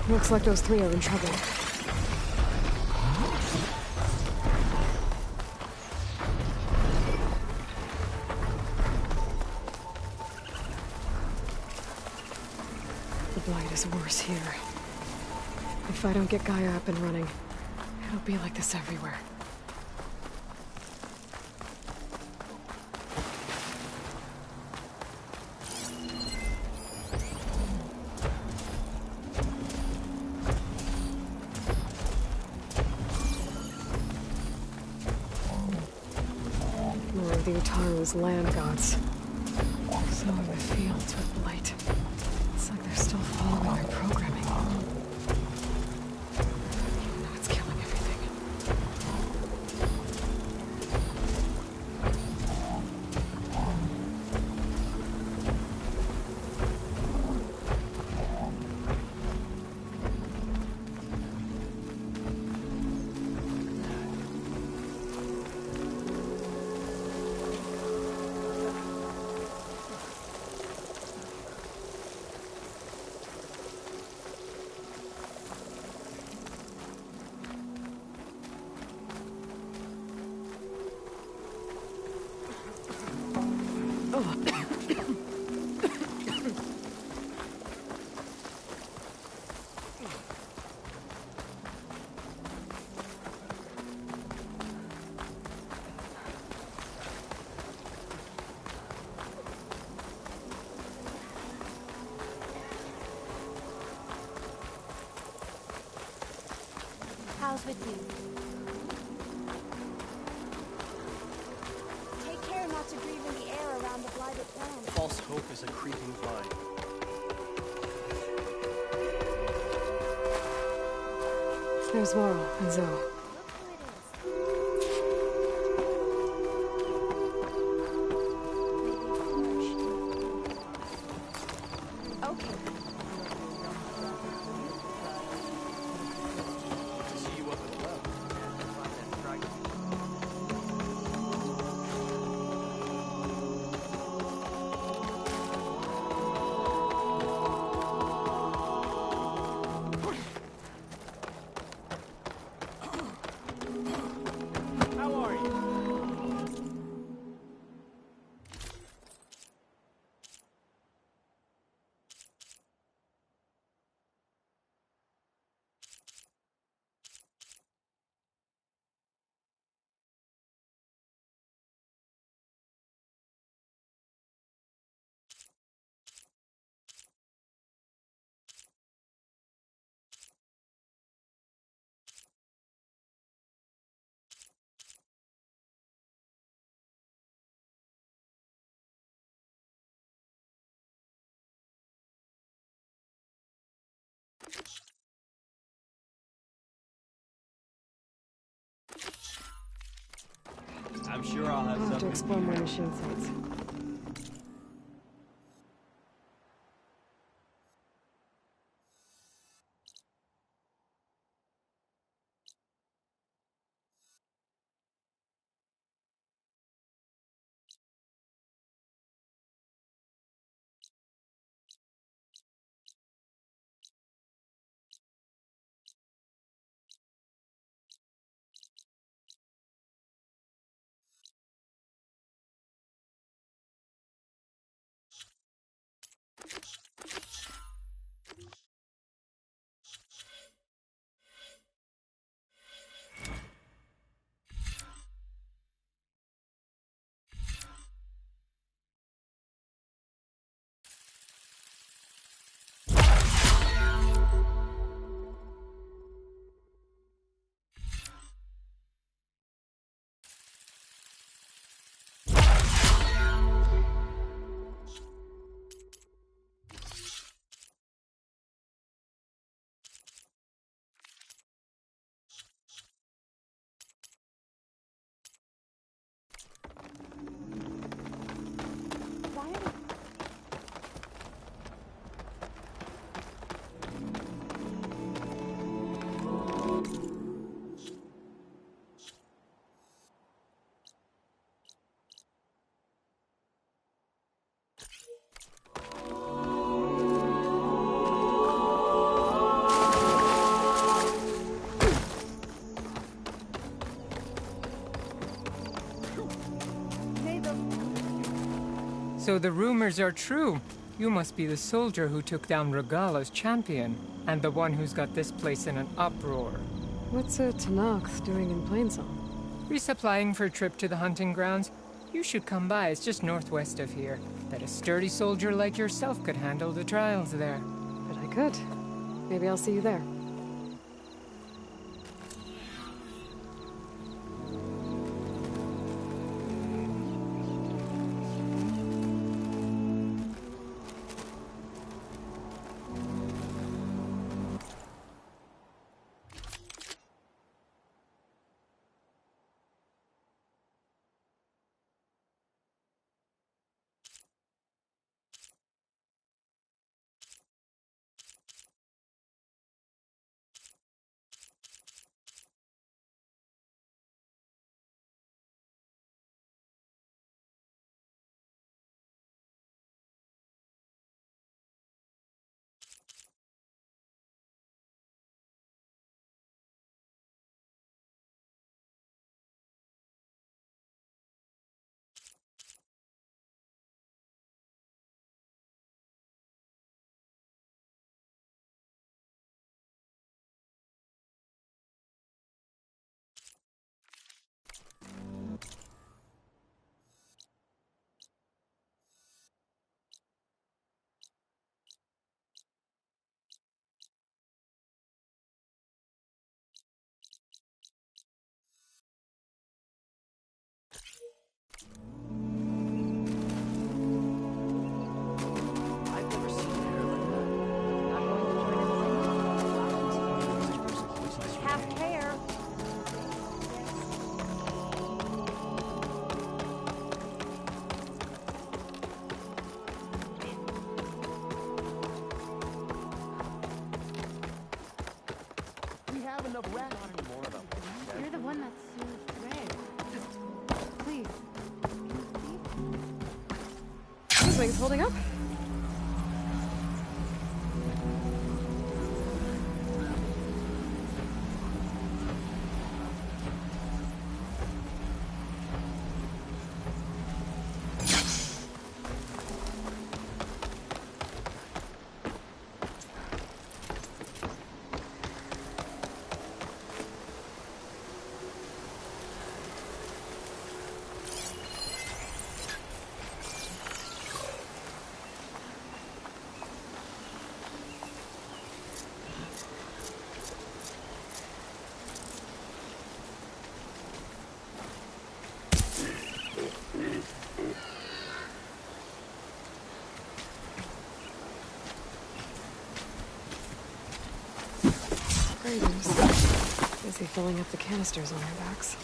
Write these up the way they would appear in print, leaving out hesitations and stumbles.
Looks like those three are in trouble. The blight is worse here. If I don't get Gaia up and running, it'll be like this everywhere. More of the Utaru's land gods. So in the fields with blight. It's like they're still following their programming. Now it's killing everything. How's with you? Take care not to breathe in the air around the blighted land. False hope is a creeping vine. There's Laurel and Zoe. I'm sure I'll have I'll have to something. explore more machine sites. So the rumors are true. You must be the soldier who took down Regala's champion, and the one who's got this place in an uproar. What's a Tanakh doing in Plainsong? Resupplying for a trip to the hunting grounds? You should come by, it's just northwest of here. Bet a sturdy soldier like yourself could handle the trials there. But I could. Maybe I'll see you there. I've never seen hair like that. Not going to join us. Half hair. We have enough rats. Not anymore about You're the one that's soothed Ray. Please. These wings holding up? Greetings. Busy filling up the canisters on their backs.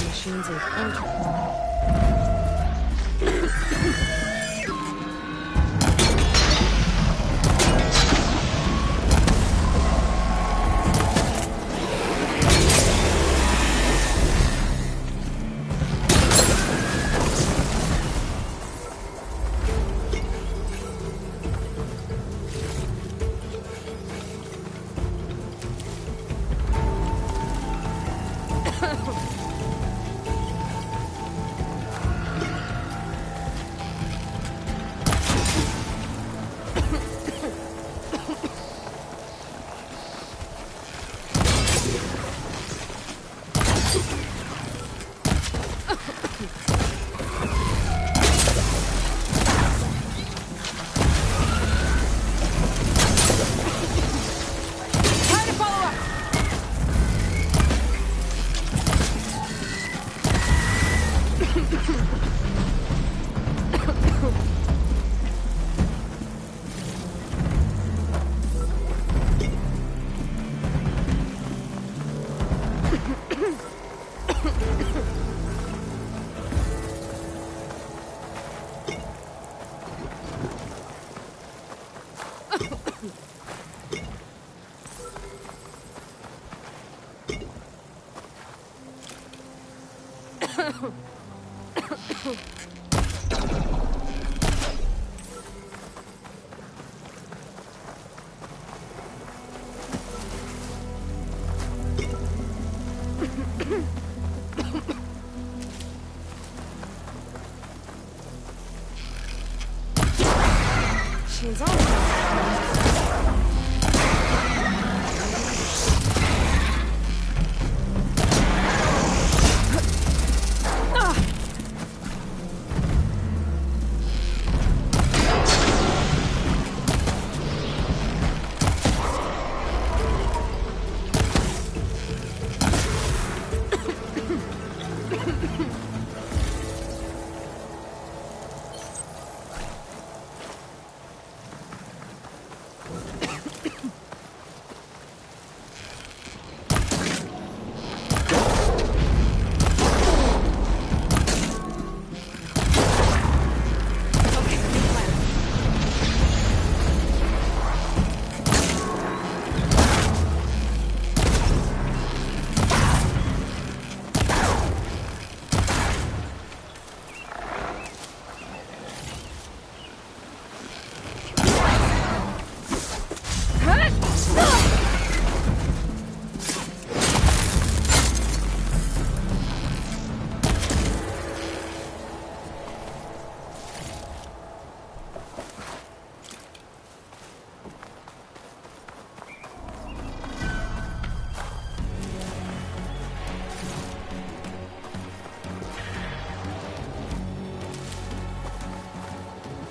Machines of ultra.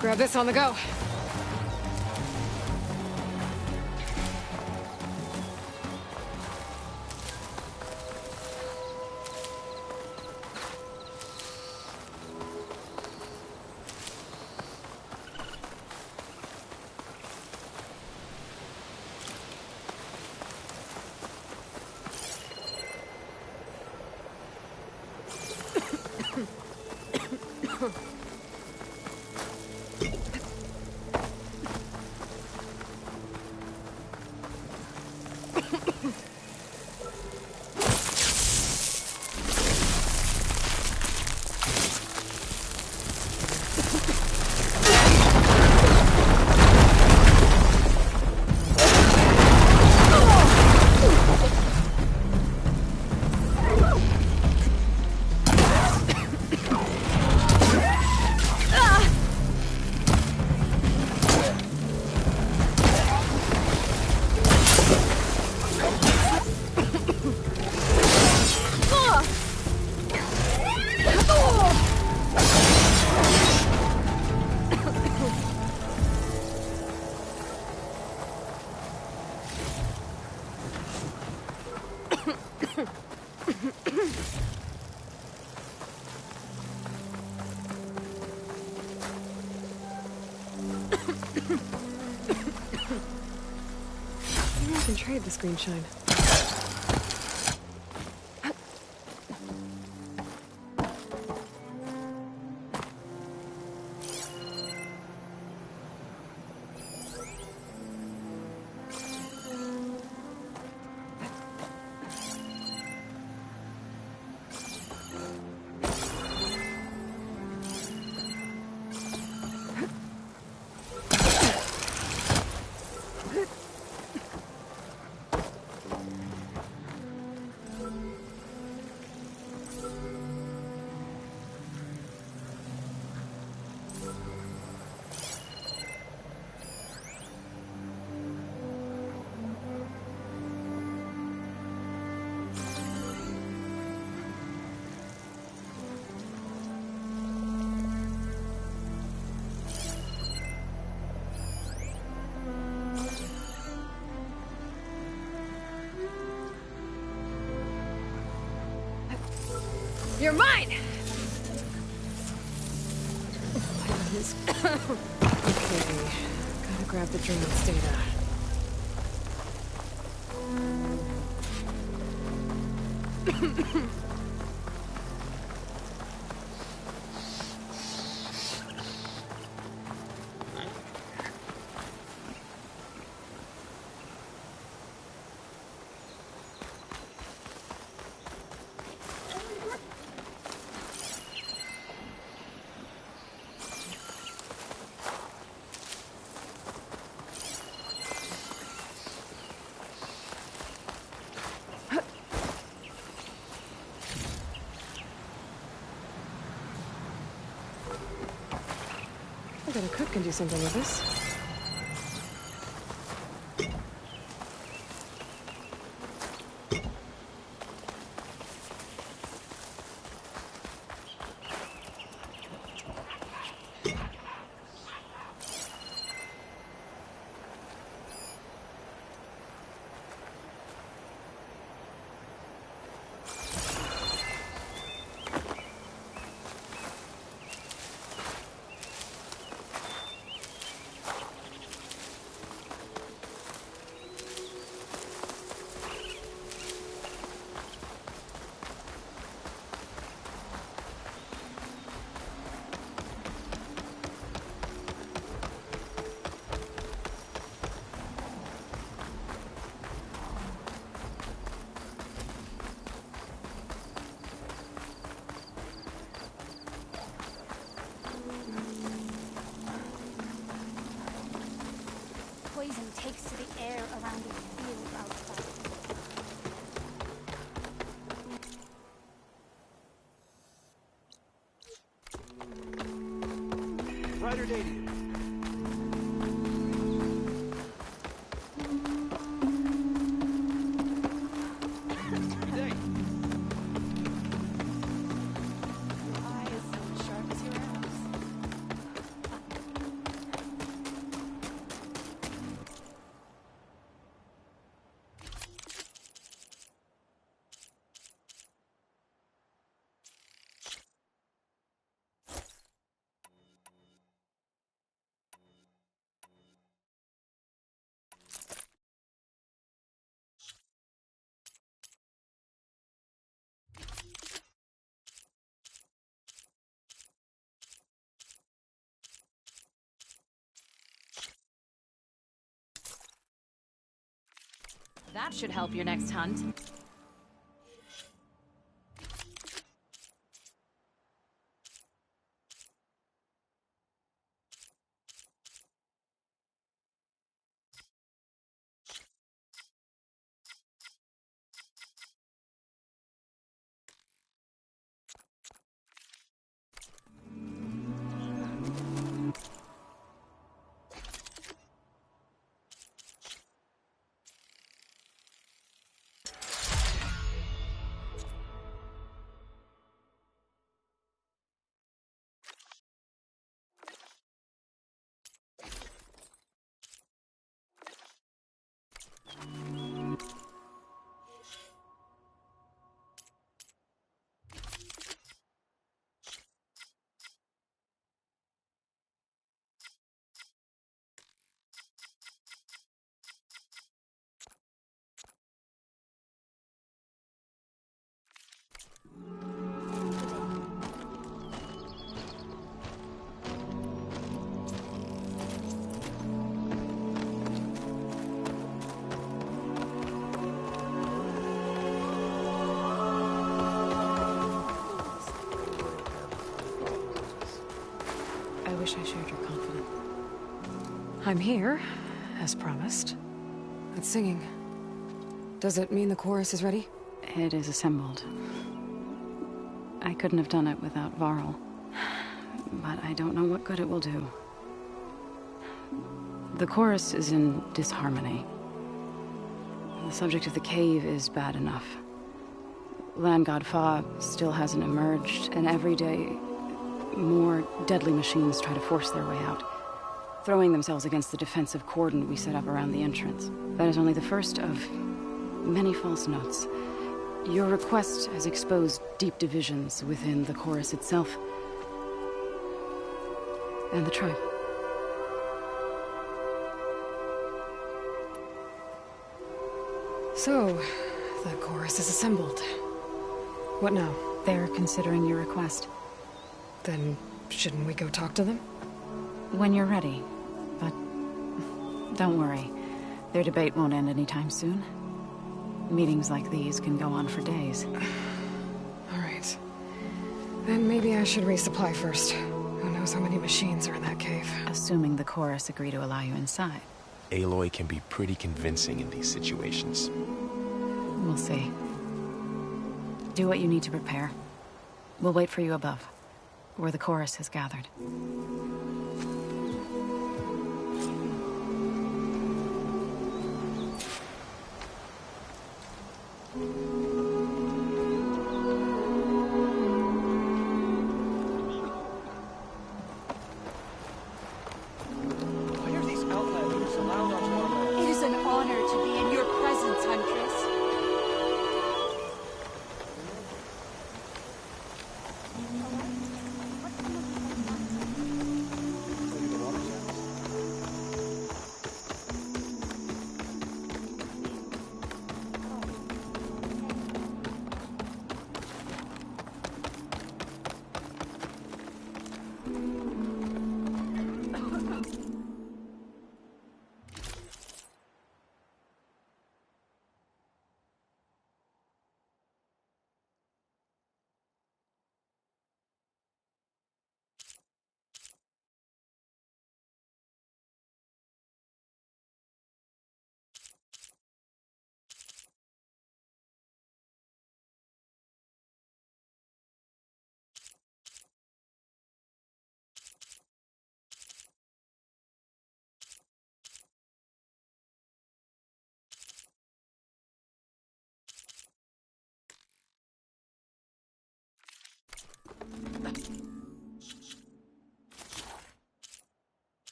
Grab this on the go. Maybe I can trade the screen shine. You're mine! Okay, gotta grab the drone's data. I bet a cook can do something with this. The air around it feels outside. Brighter day to you. Good day. Your eye is so sharp as your arrows. That should help your next hunt. I wish I shared your confidence. I'm here, as promised. It's singing. Does it mean the chorus is ready? It is assembled. I couldn't have done it without Varl. But I don't know what good it will do. The chorus is in disharmony. The subject of the cave is bad enough. Land God Fa still hasn't emerged, and every day, more deadly machines try to force their way out, throwing themselves against the defensive cordon we set up around the entrance. That is only the first of many false notes. Your request has exposed deep divisions within the chorus itself and the tribe. So, the chorus is assembled. What now? They're considering your request. Then, shouldn't we go talk to them? When you're ready. But don't worry. Their debate won't end anytime soon. Meetings like these can go on for days. Alright. Then maybe I should resupply first. Who knows how many machines are in that cave? Assuming the chorus agree to allow you inside. Aloy can be pretty convincing in these situations. We'll see. Do what you need to prepare. We'll wait for you above, where the chorus has gathered. Why are these outlanders allowed onto our land? It is an honor to be in your presence, Huntress.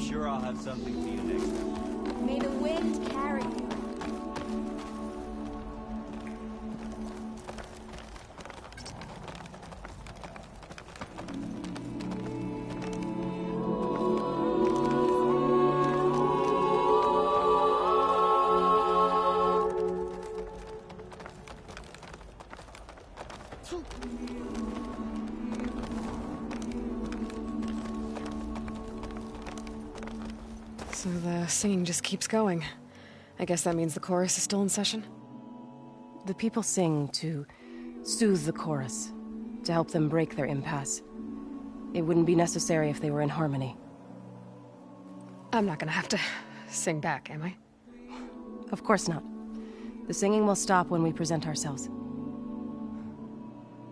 sure I'll have something for you next time. May the wind carry you. So the singing just keeps going. I guess that means the chorus is still in session? The people sing to soothe the chorus, to help them break their impasse. It wouldn't be necessary if they were in harmony. I'm not gonna have to sing back, am I? Of course not. The singing will stop when we present ourselves.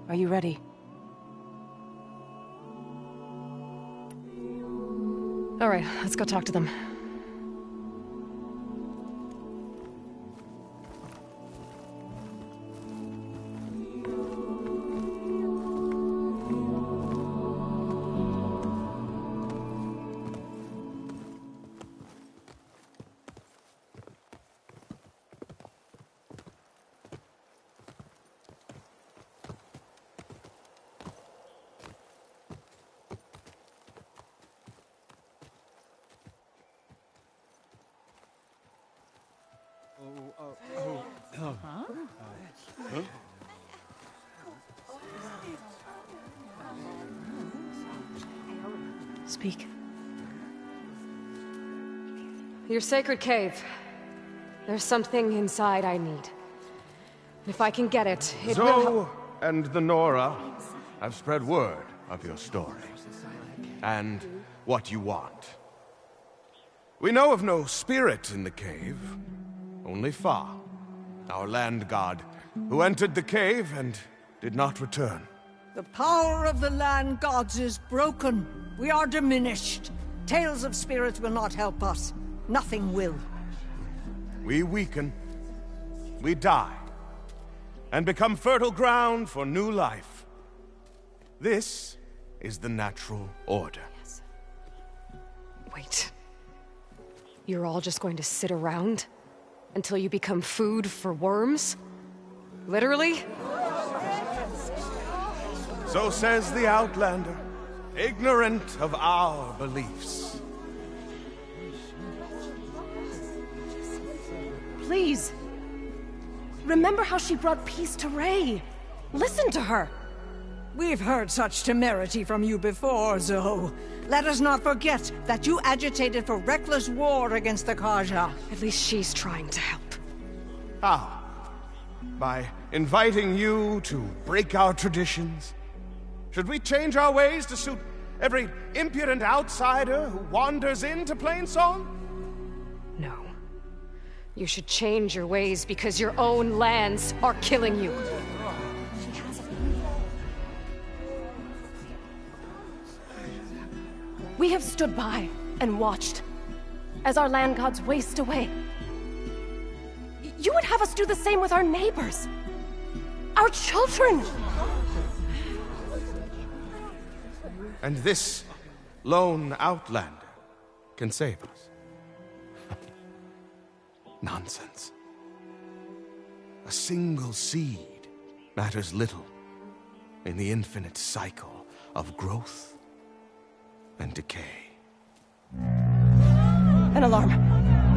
Are you ready? All right, let's go talk to them. Speak. Your sacred cave. There's something inside I need. If I can get it, it will Zoe and the Nora have spread word of your story. And what you want. We know of no spirit in the cave. Only Fa, our land god, who entered the cave and did not return. The power of the land gods is broken. We are diminished. Tales of spirits will not help us. Nothing will. We weaken. We die. And become fertile ground for new life. This is the natural order. Yes. Wait. You're all just going to sit around until you become food for worms? Literally? So says the Outlander, ignorant of our beliefs. Please. Remember how she brought peace to Ray. Listen to her. We've heard such temerity from you before, Zoe. Let us not forget that you agitated for reckless war against the Kaja. At least she's trying to help. How? By inviting you to break our traditions? Should we change our ways to suit every impudent outsider who wanders into Plainsong? No. You should change your ways because your own lands are killing you. We have stood by and watched as our land gods waste away. You would have us do the same with our neighbors, our children. And this lone outlander can save us. Nonsense. A single seed matters little in the infinite cycle of growth and decay. An alarm.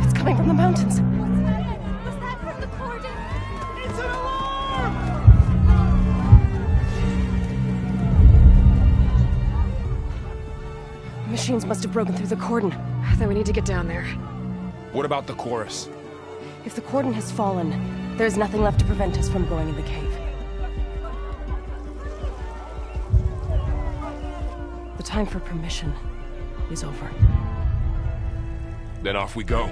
It's coming from the mountains. Was that from the cordon? It's an alarm! Machines must have broken through the cordon. Then we need to get down there. What about the chorus? If the cordon has fallen, there's nothing left to prevent us from going in the cave. The time for permission is over. Then off we go.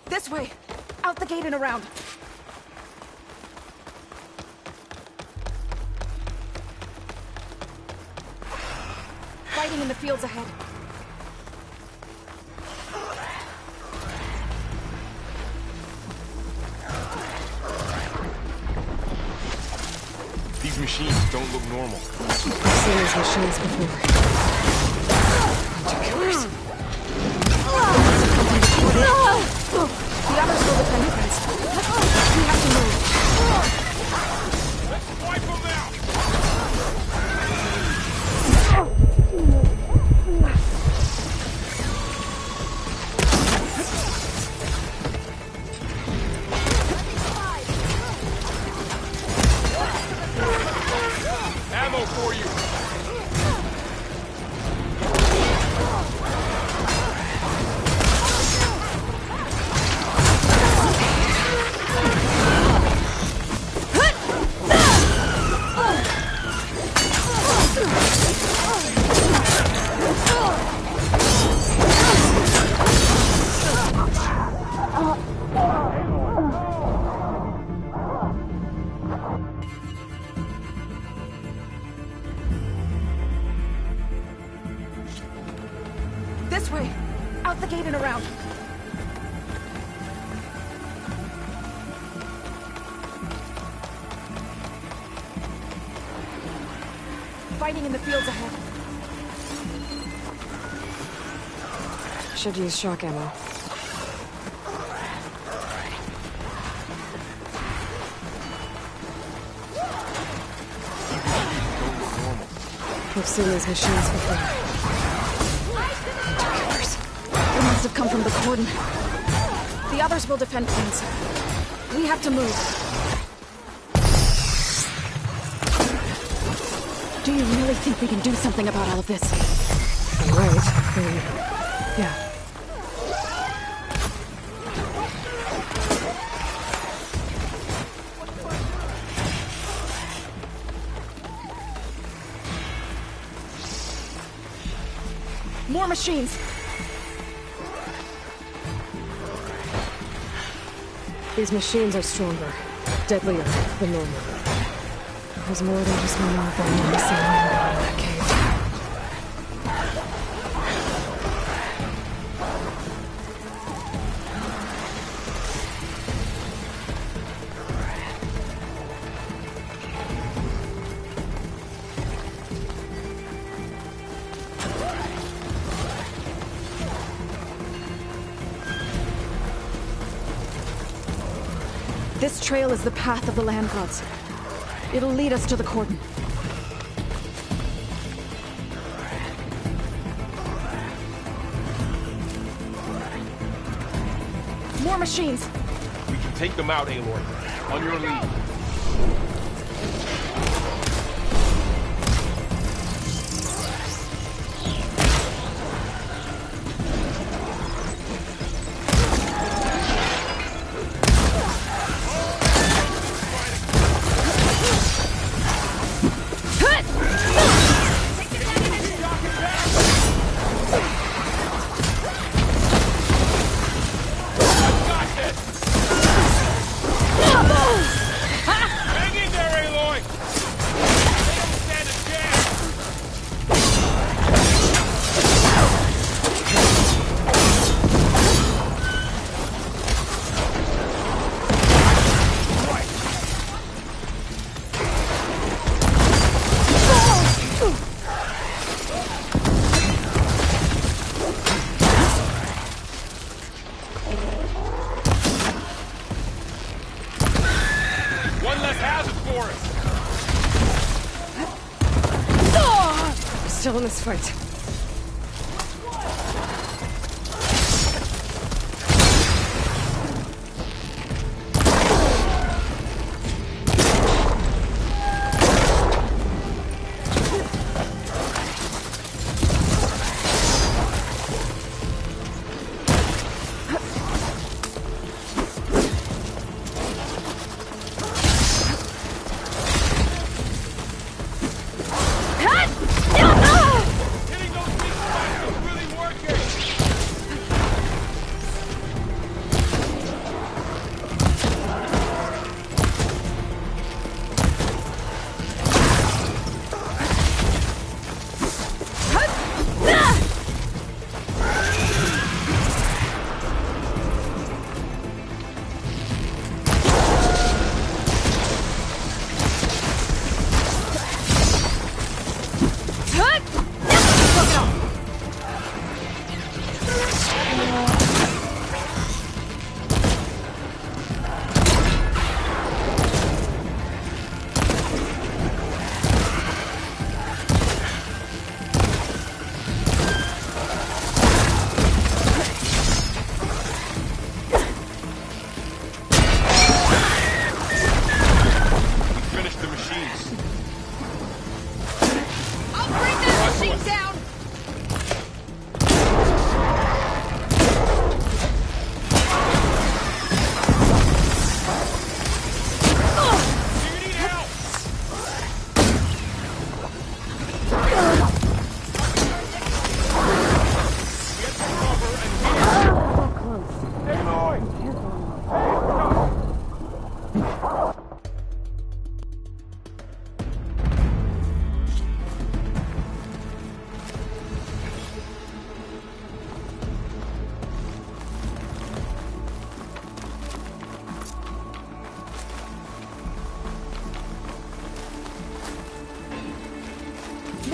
This way! Out the gate and around! Fighting in the fields ahead. machines don't look normal. I've seen these machines before. Hunter killers. The others will defend against. We have to move. Let's wipe them out! Ammo for you! This way! Out the gate and around! Fighting in the fields ahead. Should use shock ammo. I've seen these machines before. Hunter killers. They must have come from the cordon. The others will defend things. We have to move. Do you really think we can do something about all of this? Right. Yeah. More machines! These machines are stronger, deadlier than normal. There's more than just one more thing in that cave. This trail is the path of the land gods. It'll lead us to the cordon. More machines! We can take them out, Aloy. On your lead. Still in this fight. Hitting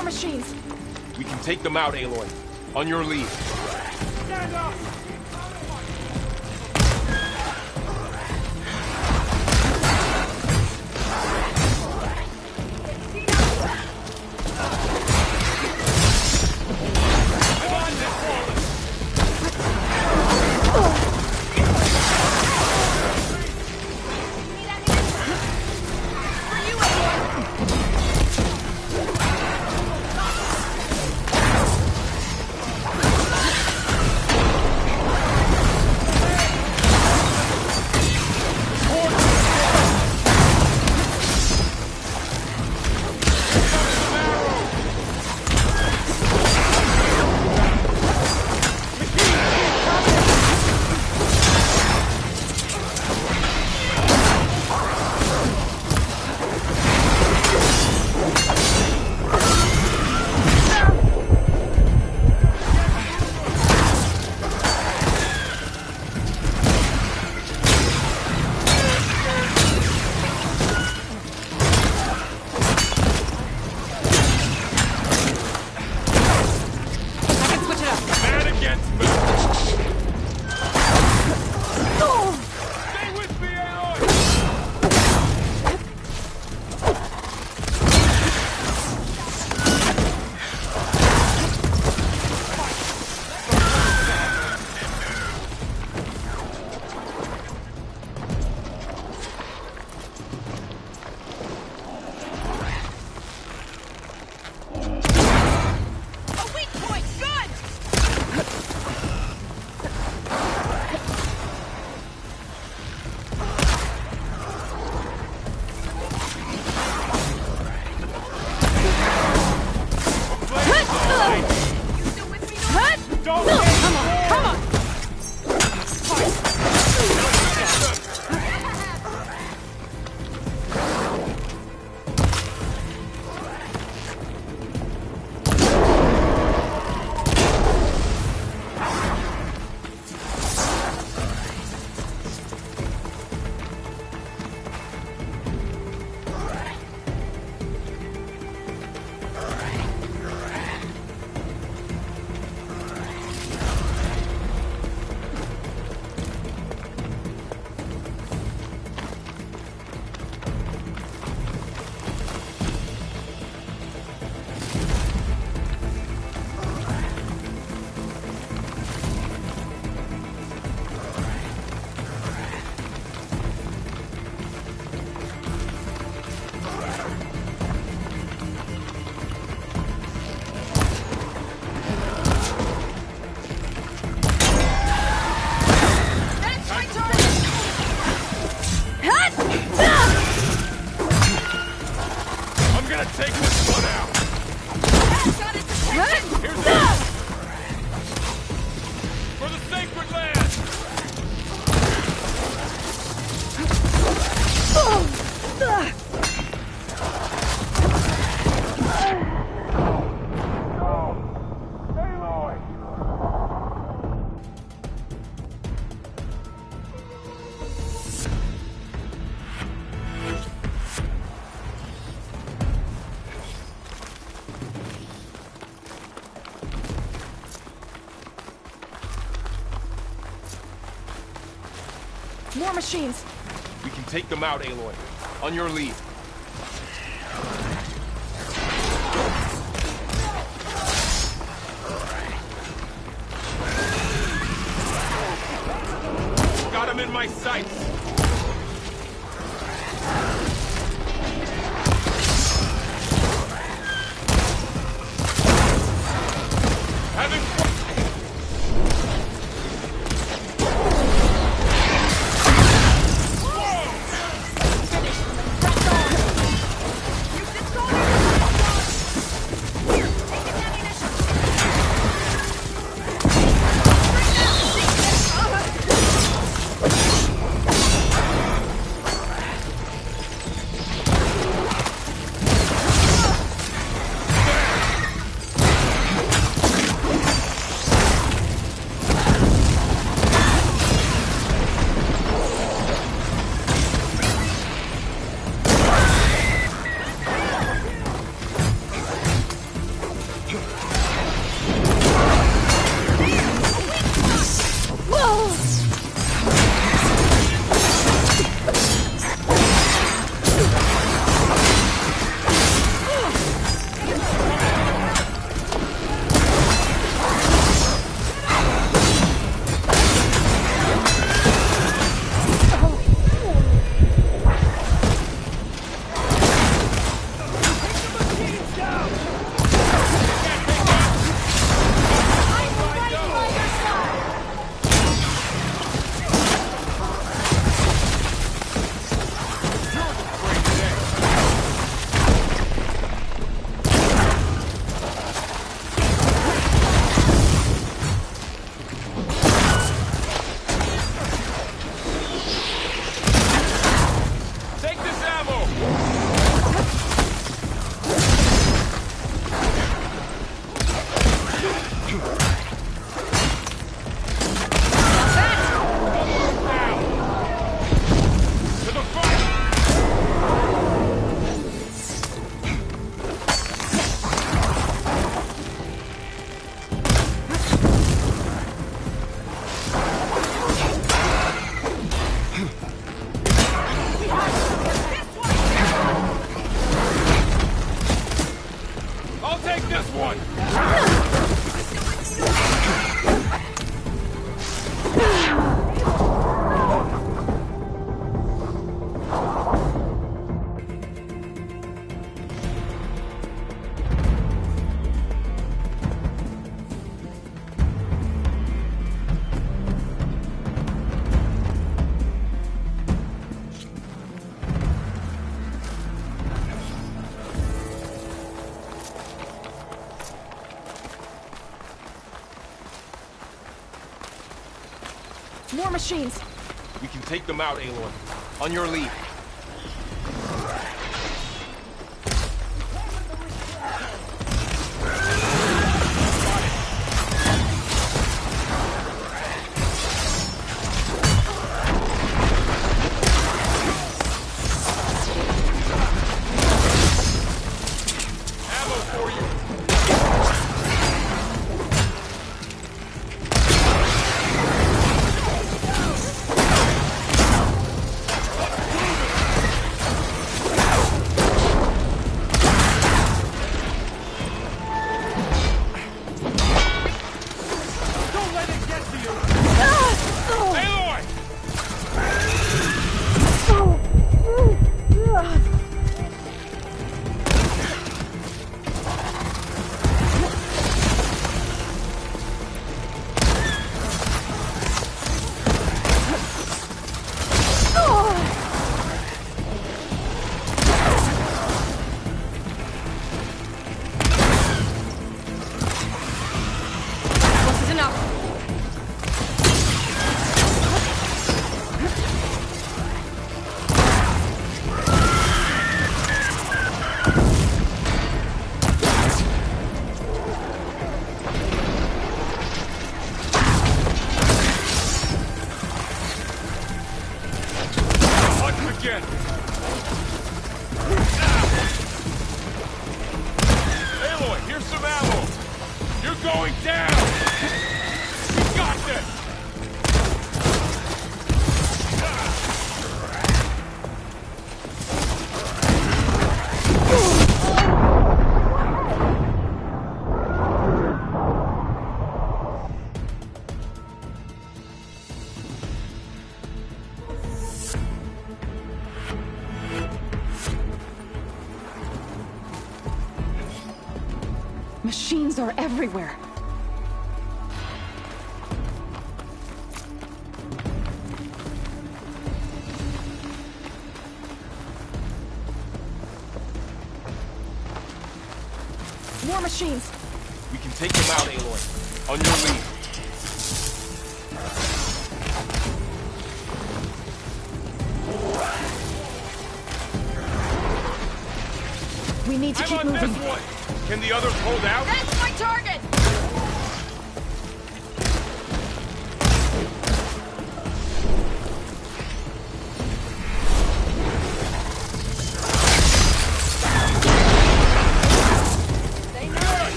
More machines! We can take them out, Aloy. On your lead. Stand up! More machines! We can take them out, Aloy. On your lead. Got him in my sights! More machines! We can take them out, Aloy. On your lead. Machines are everywhere. More machines! We can take them out, Aloy. On your lead. We need to keep moving. This one. Can the others hold out? That's my target!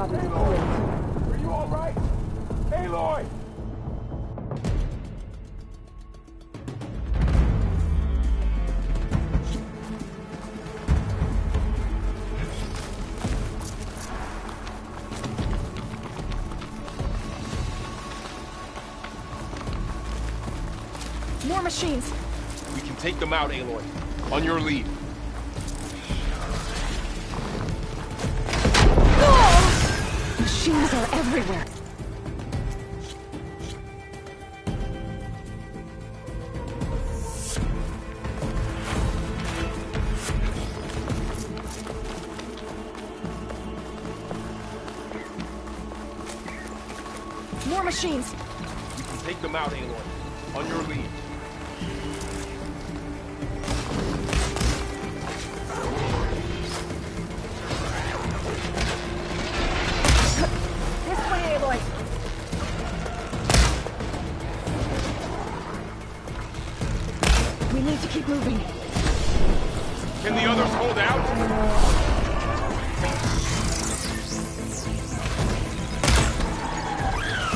Are you all right? Aloy! More machines! We can take them out, Aloy. On your lead. Machines are everywhere. More machines! We can take them out, Aloy. On your lead. keep moving. Can the others hold out?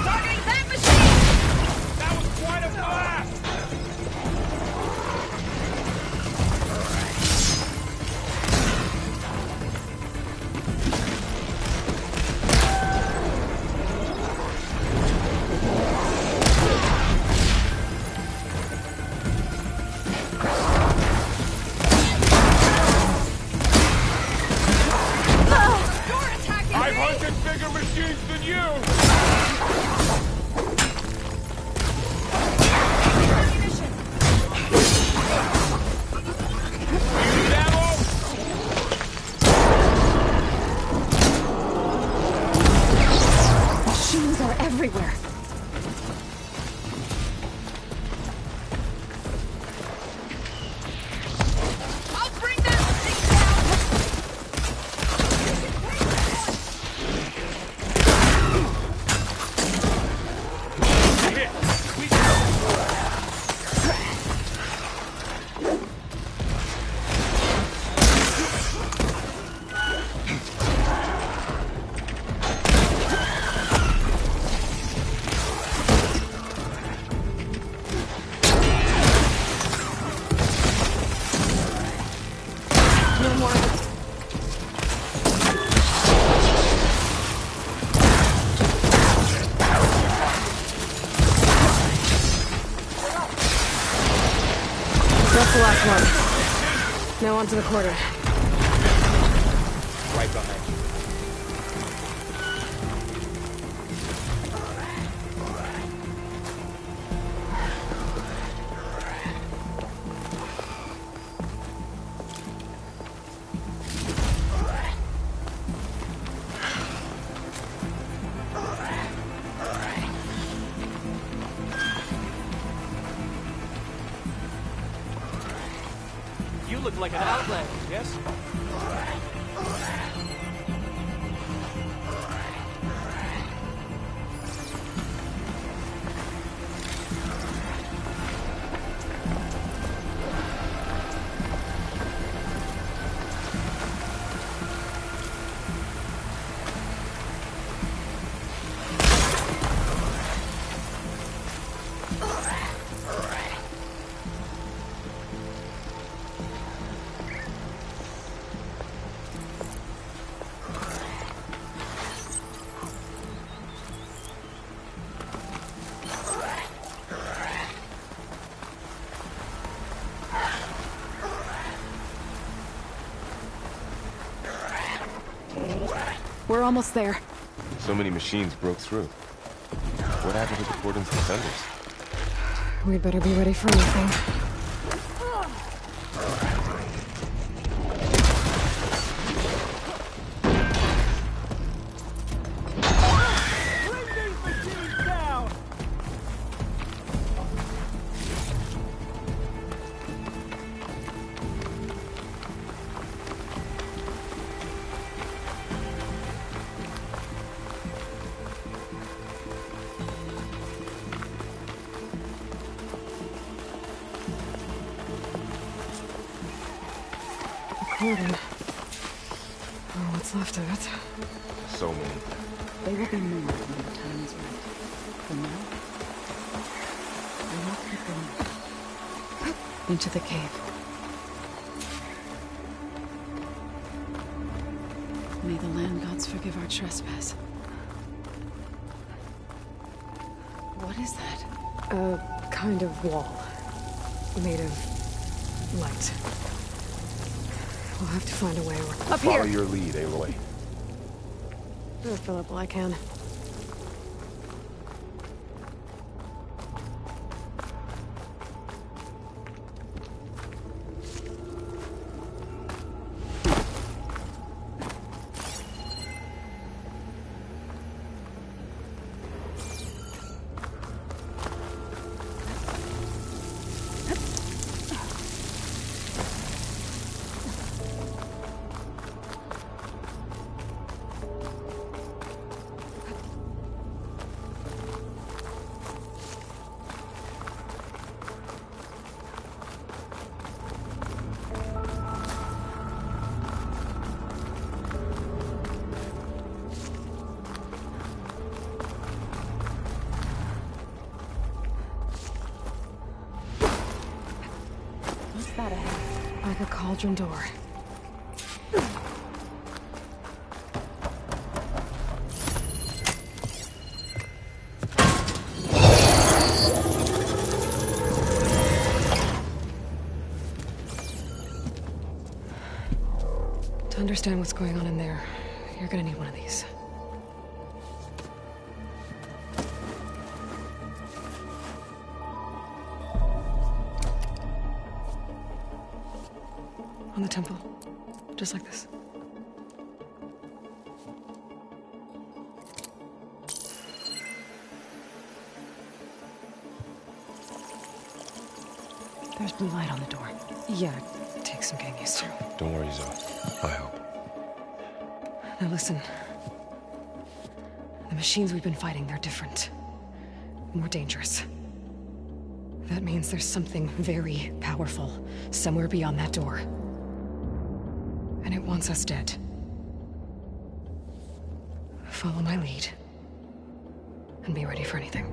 Targeting that machine! That was quite a blast! Everywhere. I'll bring that thing down! That's the last one. Now onto the quarter. Right behind you. You look like an outlander, yes? We're almost there. So many machines broke through. What happened to the cordon's defenders? We better be ready for anything. Cordon. Oh, what's left of it? So many. They will be more when the time is right. For now, we will keep going into the cave. May the land gods forgive our trespass. What is that? A kind of wall. Made of light. We'll have to find a way. Up here! Follow your lead, Aloy. I'll fill up while I can. Like a cauldron door. To understand what's going on in there, you're gonna need one of these. On the temple. Just like this. There's blue light on the door. Yeah, it takes some getting used to. Don't worry, Zoe. I help. Now listen. The machines we've been fighting, they're different. More dangerous. That means there's something very powerful somewhere beyond that door. And it wants us dead. Follow my lead. And be ready for anything.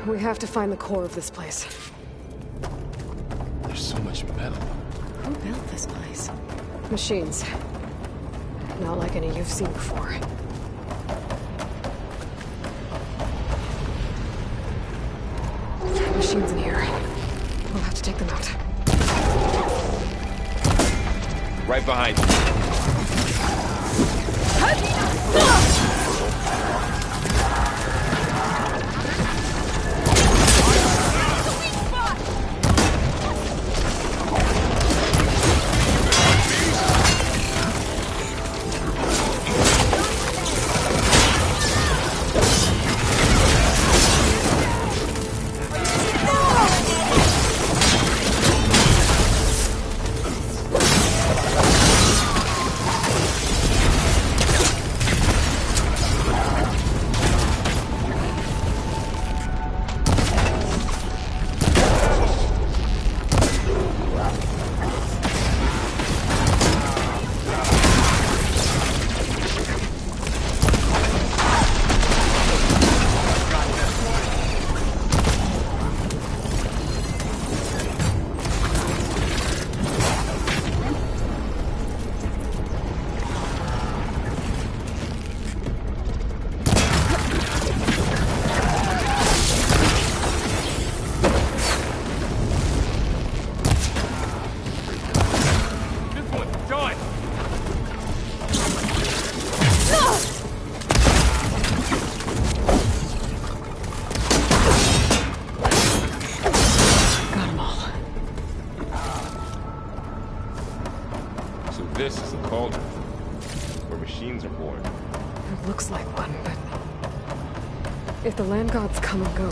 We have to find the core of this place. There's so much metal. Who built this place? Machines. Not like any you've seen before. Machines in here. We'll have to take them out. Right behind you. This is a cauldron, where machines are born. It looks like one, but... if the land gods come and go,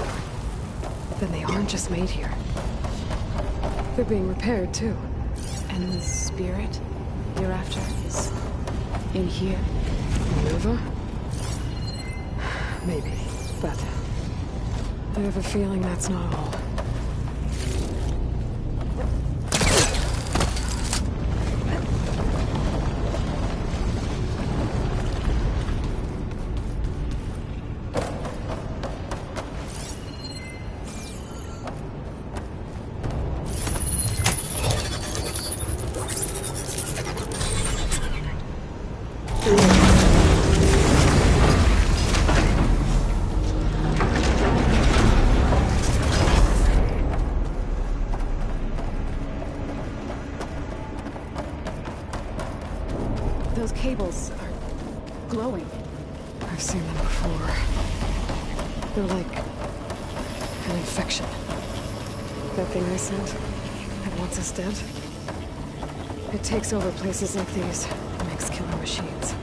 then they aren't just made here. They're being repaired, too. And the spirit you're after is in here? Nova? Maybe, but... I have a feeling that's not all. Those cables are glowing. I've seen them before. They're like an infection. That thing I sent, that wants us dead. It takes over places like these and makes killer machines.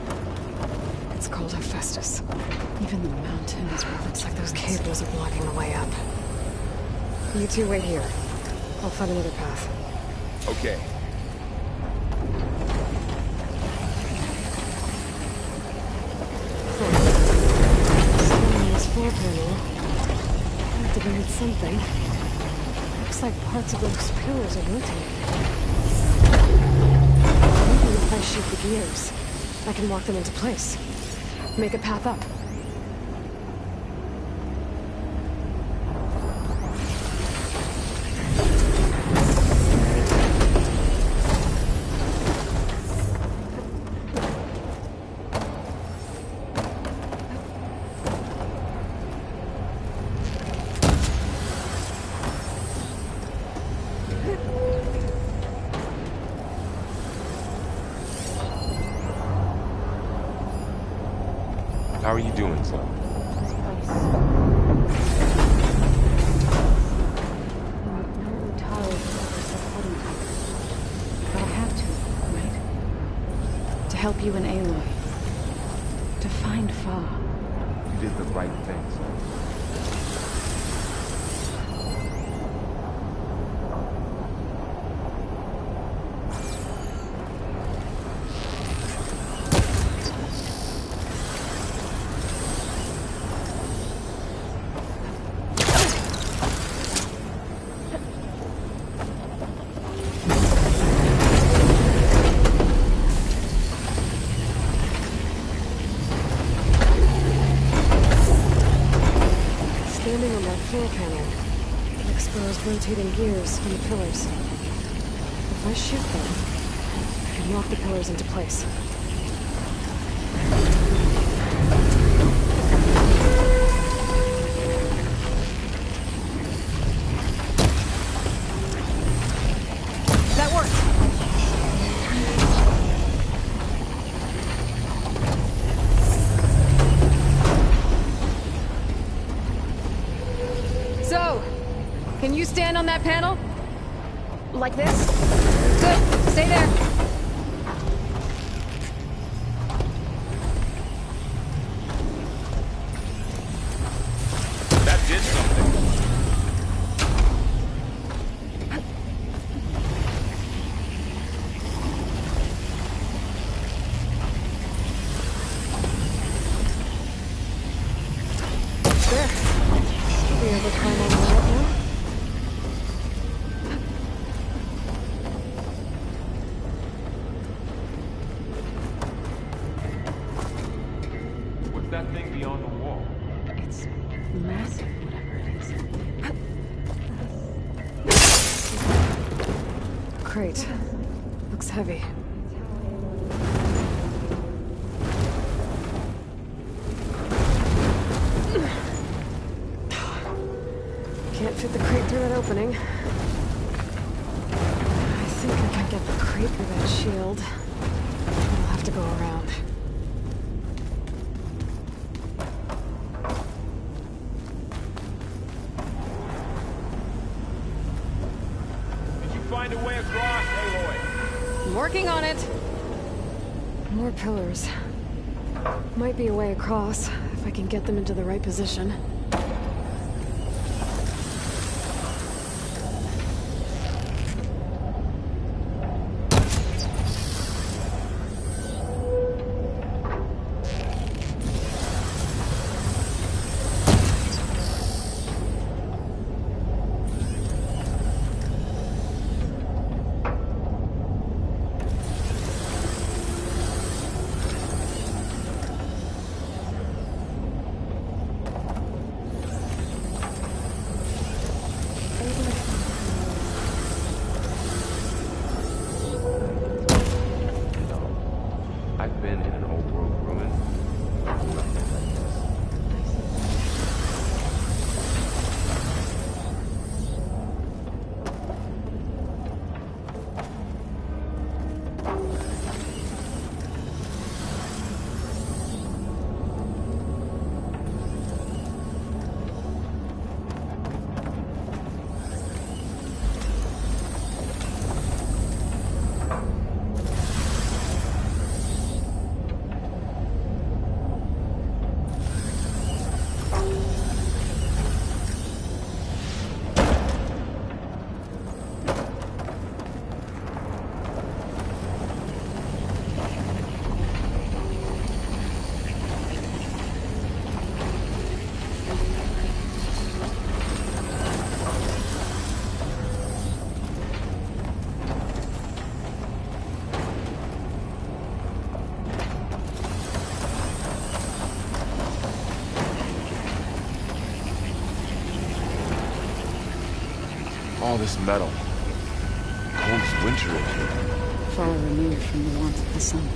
It's called Hephaestus. Even the mountains were... Looks like those cables are blocking the way up. You two wait here. I'll find another path. panel. Activated something. Looks like parts of those pillars are rotating. Maybe if I shoot the gears, I can walk them into place. Make a path up. How are you doing, son? I'm tired but I have to, right? To help you and Aloy. To find Fa. You did the right thing, son. Standing on that floor panel, an exposed rotating gears on the pillars. If I shoot them, I can lock the pillars into place. That worked! So, can you stand on that panel? Like this? Good. Stay there. That did something. There. Should be able to climb all the way up now. What's that thing beyond the wall? It's massive, whatever it is. Crate. Looks heavy. Can't fit the crate through that opening. I think I can get the crate through that shield. I'll have to go around. Did you find a way across, Aloy? I'm working on it. More pillars. Might be a way across, if I can get them into the right position. All this metal. Cold as winter in here. Far removed from the warmth of the sun.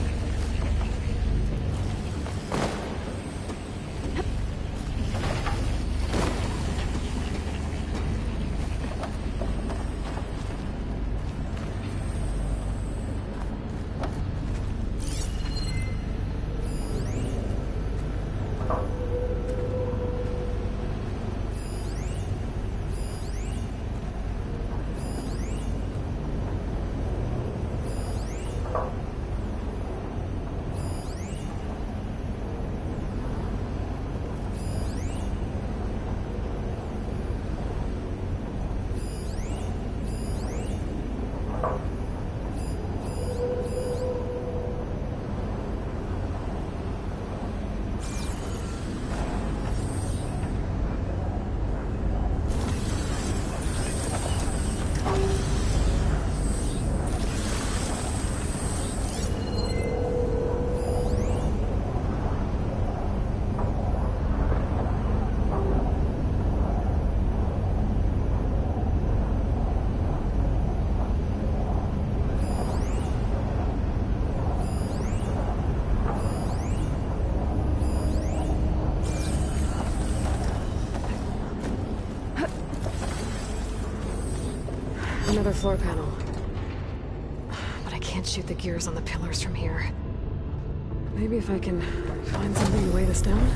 Another floor panel. But I can't shoot the gears on the pillars from here. Maybe if I can find something to weigh this down?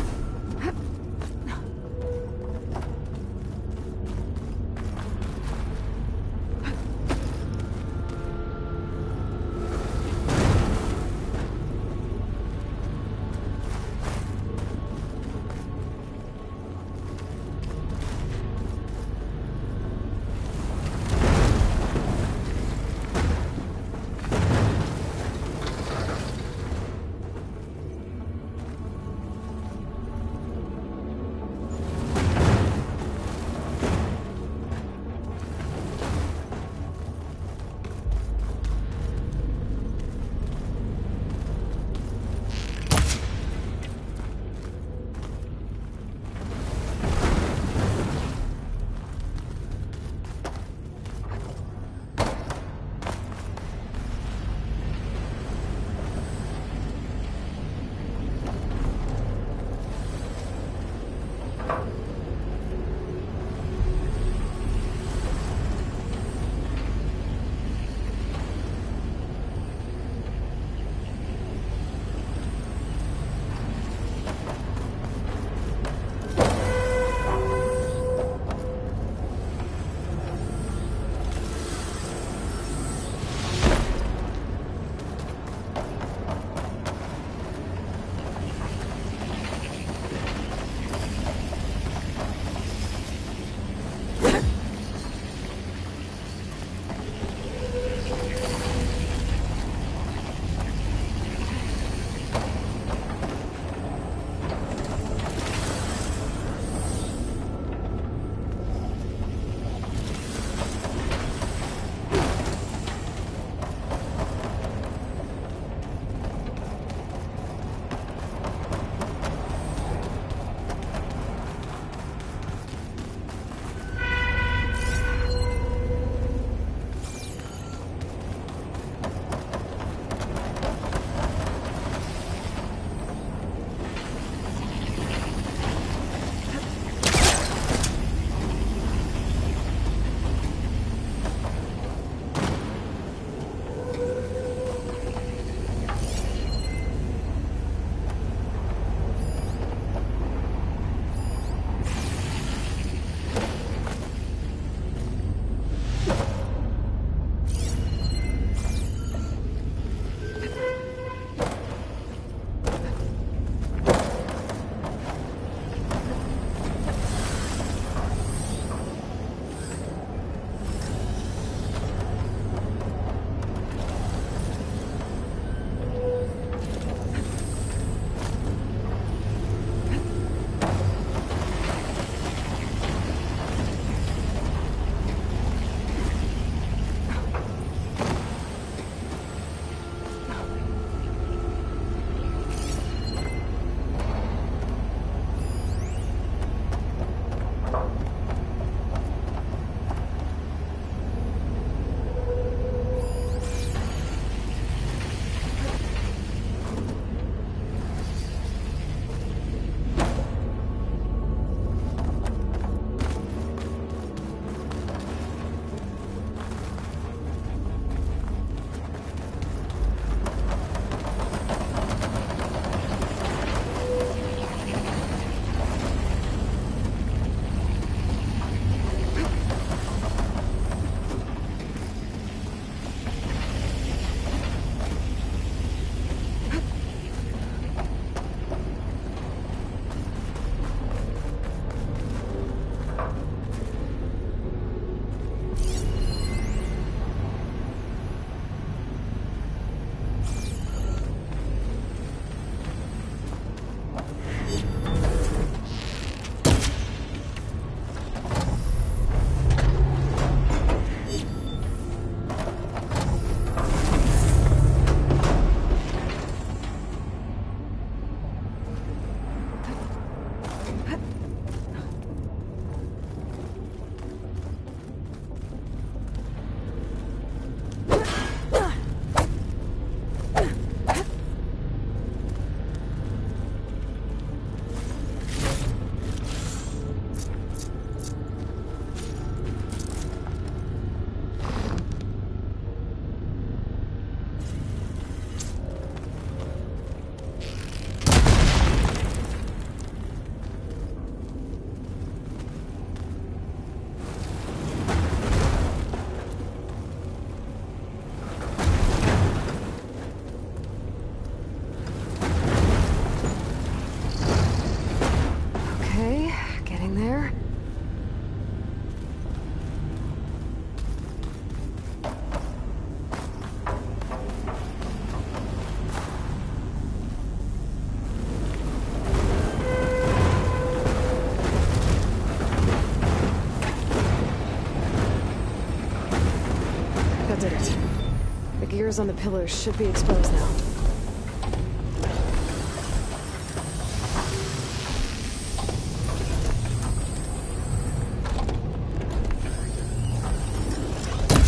gears on the pillars should be exposed now.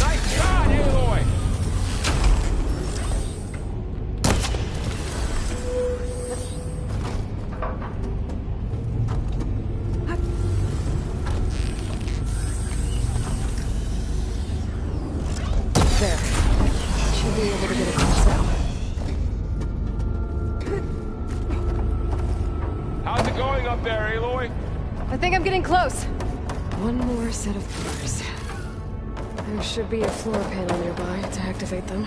Nice shot, Aloy! There. Should be able to get across now. How's it going up there, Aloy? I think I'm getting close. One more set of pillars. There should be a floor panel nearby to activate them.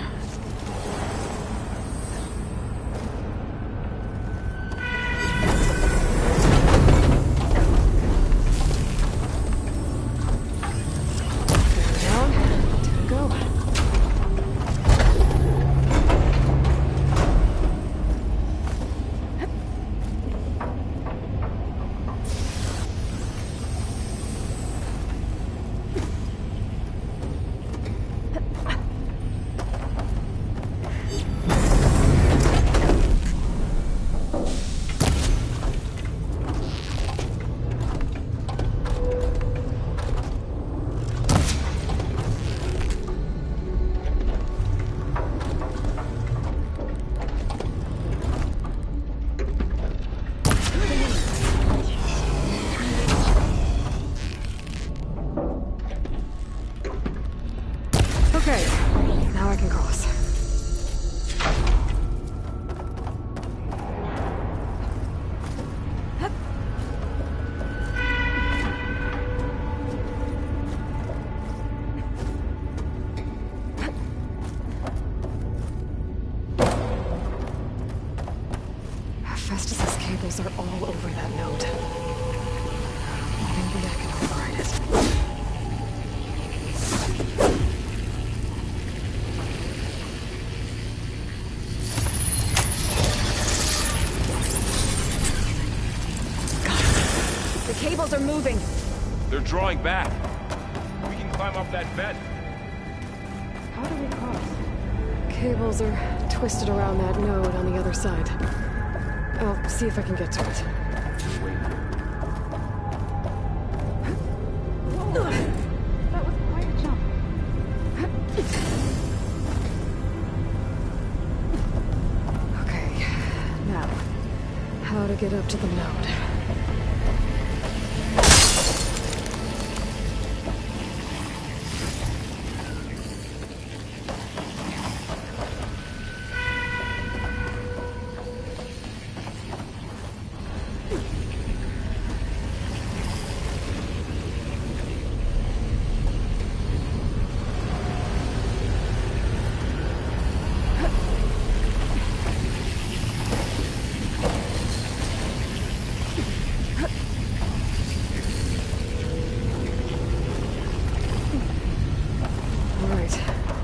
Down. Two to go. Okay, now I can cross. Festus's cables are all over that node. Maybe I can override it. The cables are moving. They're drawing back. We can climb up that vent. How do we cross? Cables are twisted around that node on the other side. I'll see if I can get to it. That was quite a jump. Okay, now, how to get up to the node.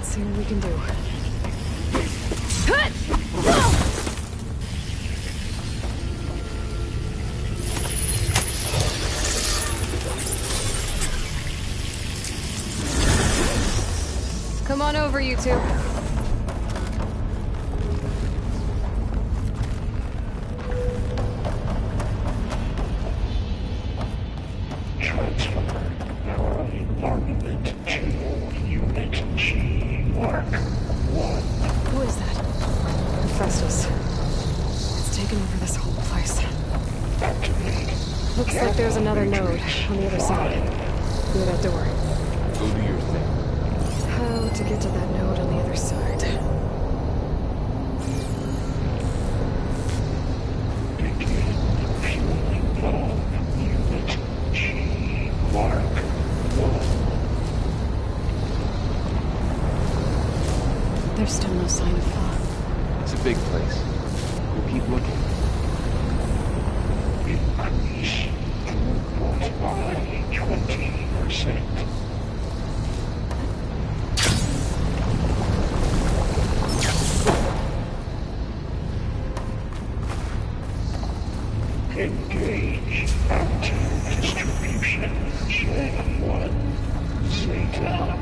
See what we can do. Come on over, you two. Who is that? Festus. It's taken over this whole place. Looks like there's another node on the other side. Near that door. Go do your thing. How to get to that node on the other side? There's still no sign of fog. It's a big place. We'll keep looking. Increase throughput by 20%. Engage active distribution. J1 Zeta.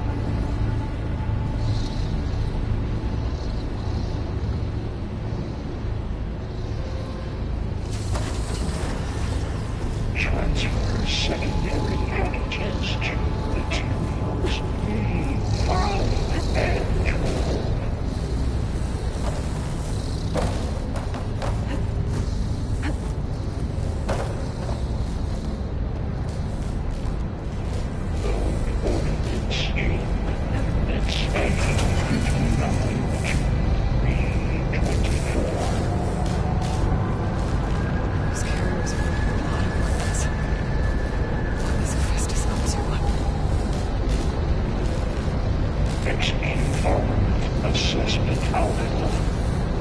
assessment outcome.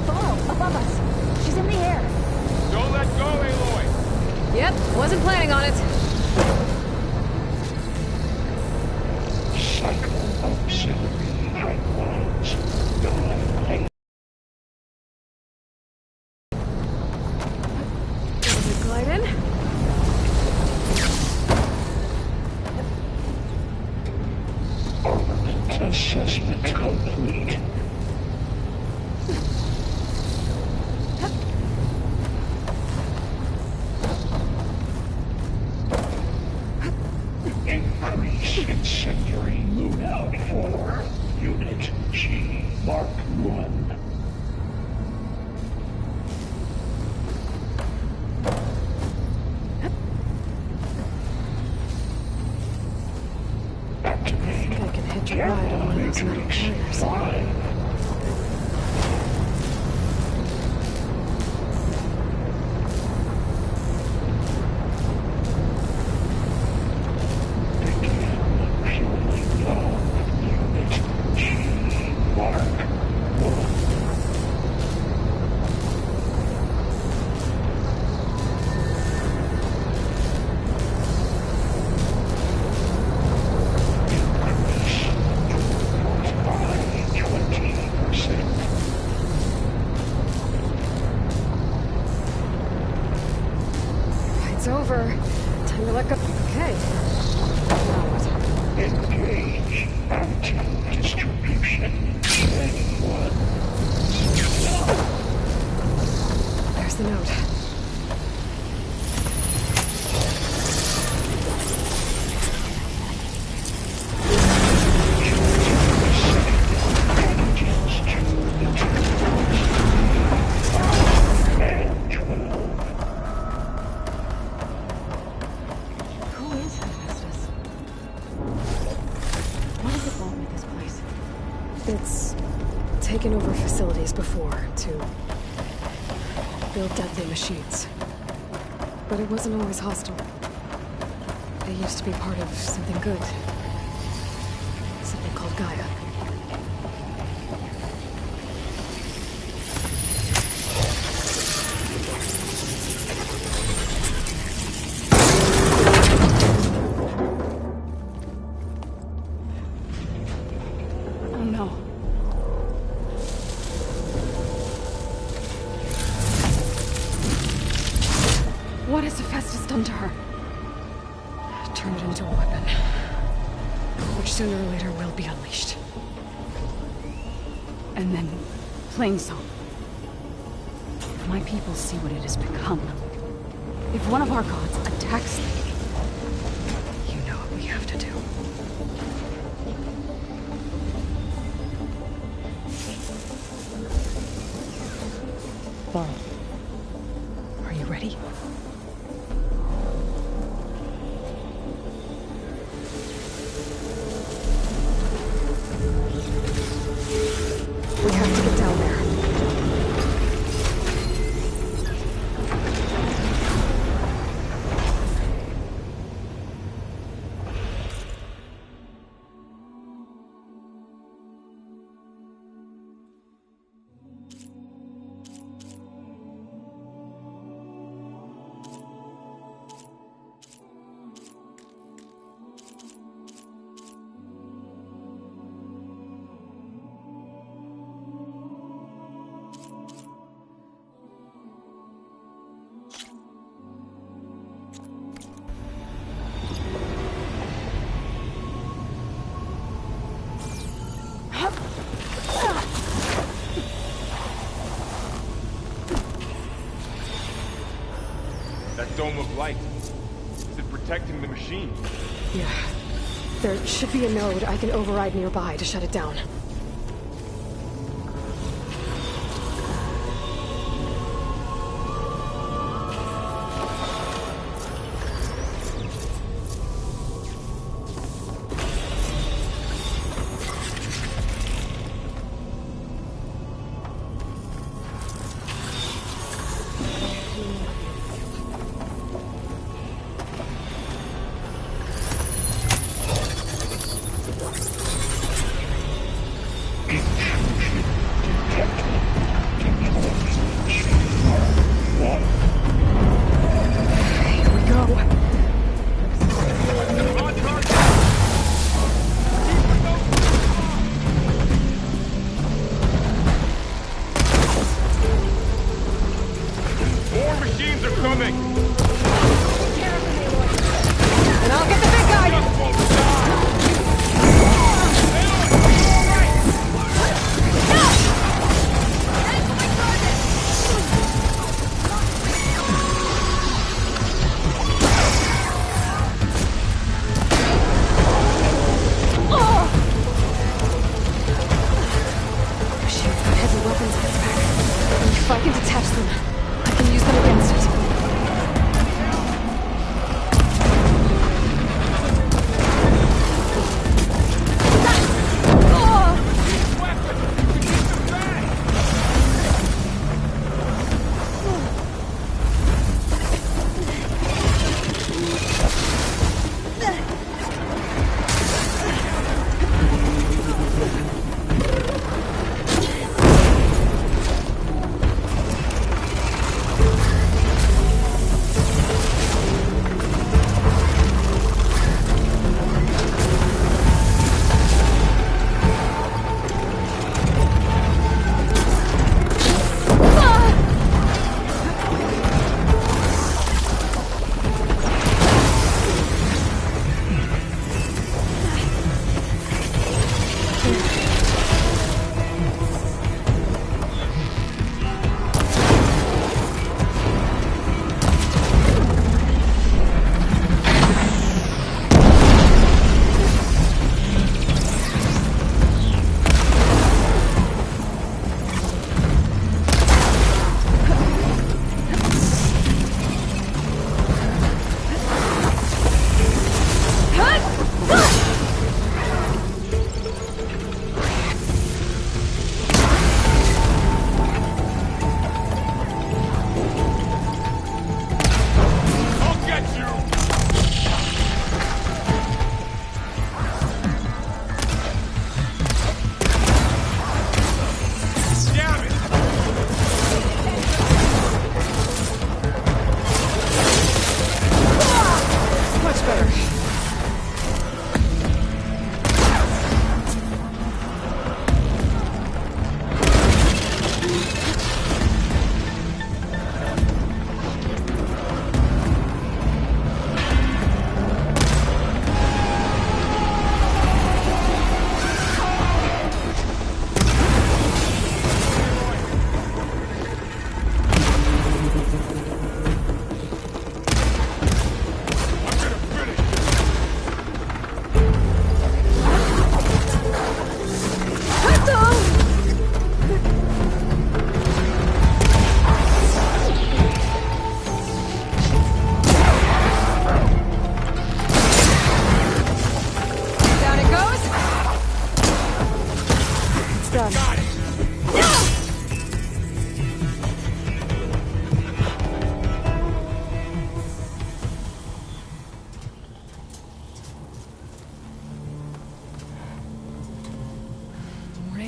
Below, above us. She's in the air. Don't let go, Aloy! Yep, wasn't planning on it. Cycle auxiliary pipelines. Non-light. Does it glide in? Armament assessment complete. Increase incendiary loadout for Unit G Mark 1. I think I can hitch a ride on one of those metal carriers. 5. It's over. Time to let go. Okay. Now what? Engage anti-distribution. Anyone? There's the note. Who is Hephaestus? What does it want with this place? It's taken over facilities before to build deadly machines. But it wasn't always hostile. It used to be part of something good. Something called Gaia. Oh no. What has Hephaestus done to her? Turn it into a weapon. Which sooner or later will be unleashed. And then, Plainsong. If my people see what it has become, if one of our gods attacks them, You know what we have to do. Ball. Are you ready? We have to get down there. That dome of light. Is it protecting the machine? Yeah. There should be a node I can override nearby to shut it down.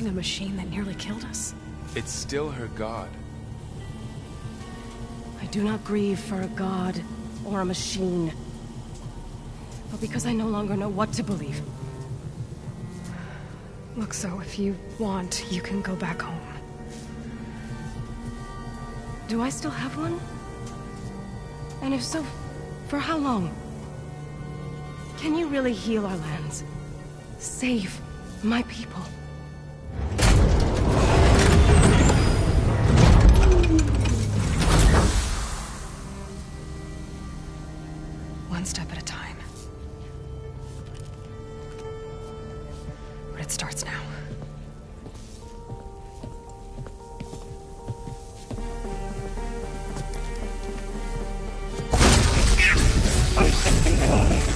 fighting a machine that nearly killed us. It's still her god. I do not grieve for a god or a machine, but because I no longer know what to believe. Look, so if you want, you can go back home. Do I still have one? And if so, for how long? Can you really heal our lands? Save my people? One step at a time. But it starts now.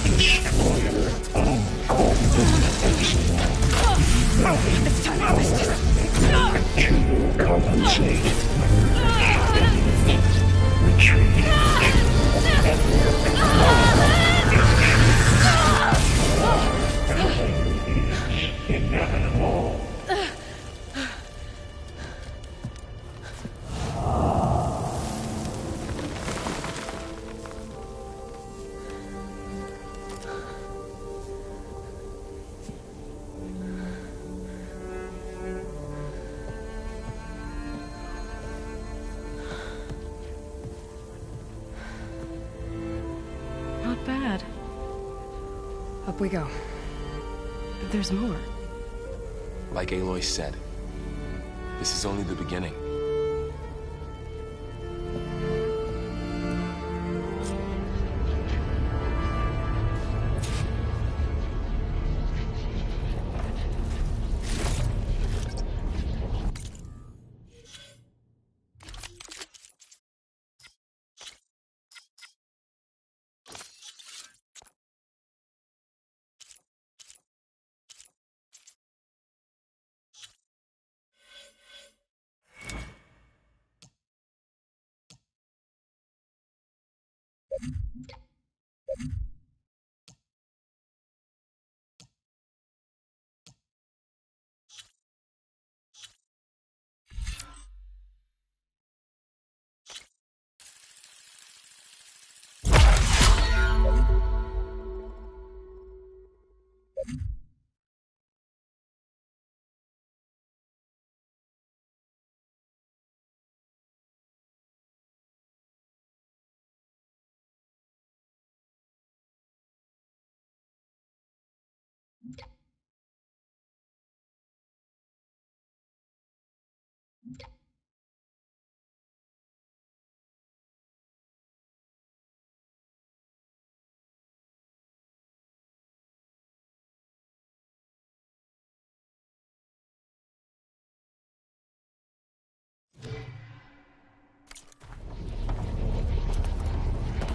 Destroyer. It's time to twist it. To compensate. Retreat. Is inevitable. Not bad. Up we go. There's more. Like Aloy said, this is only the beginning.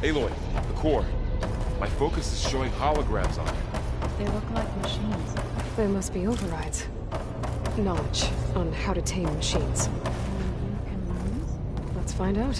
Aloy, the core. My focus is showing holograms on it. They look like machines. There must be overrides. Knowledge on how to tame machines. You can lose? Let's find out.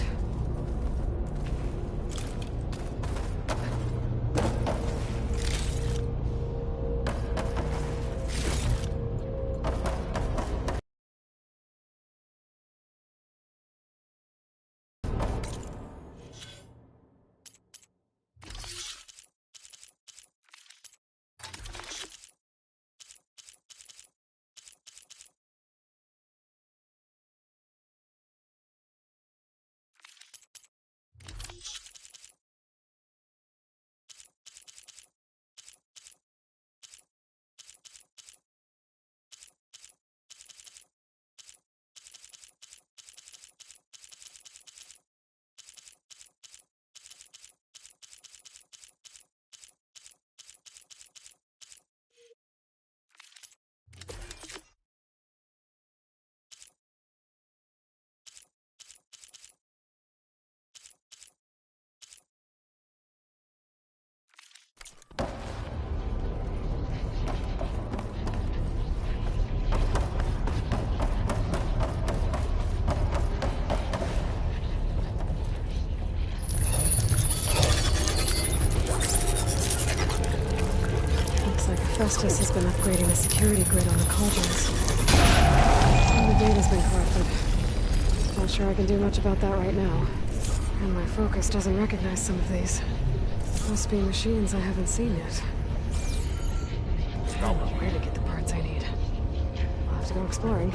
Festus has been upgrading the security grid on the cauldrons. The data's been corrupted. Not sure I can do much about that right now. And my focus doesn't recognize some of these. Must be machines I haven't seen yet. I don't know where to get the parts I need. I'll have to go exploring.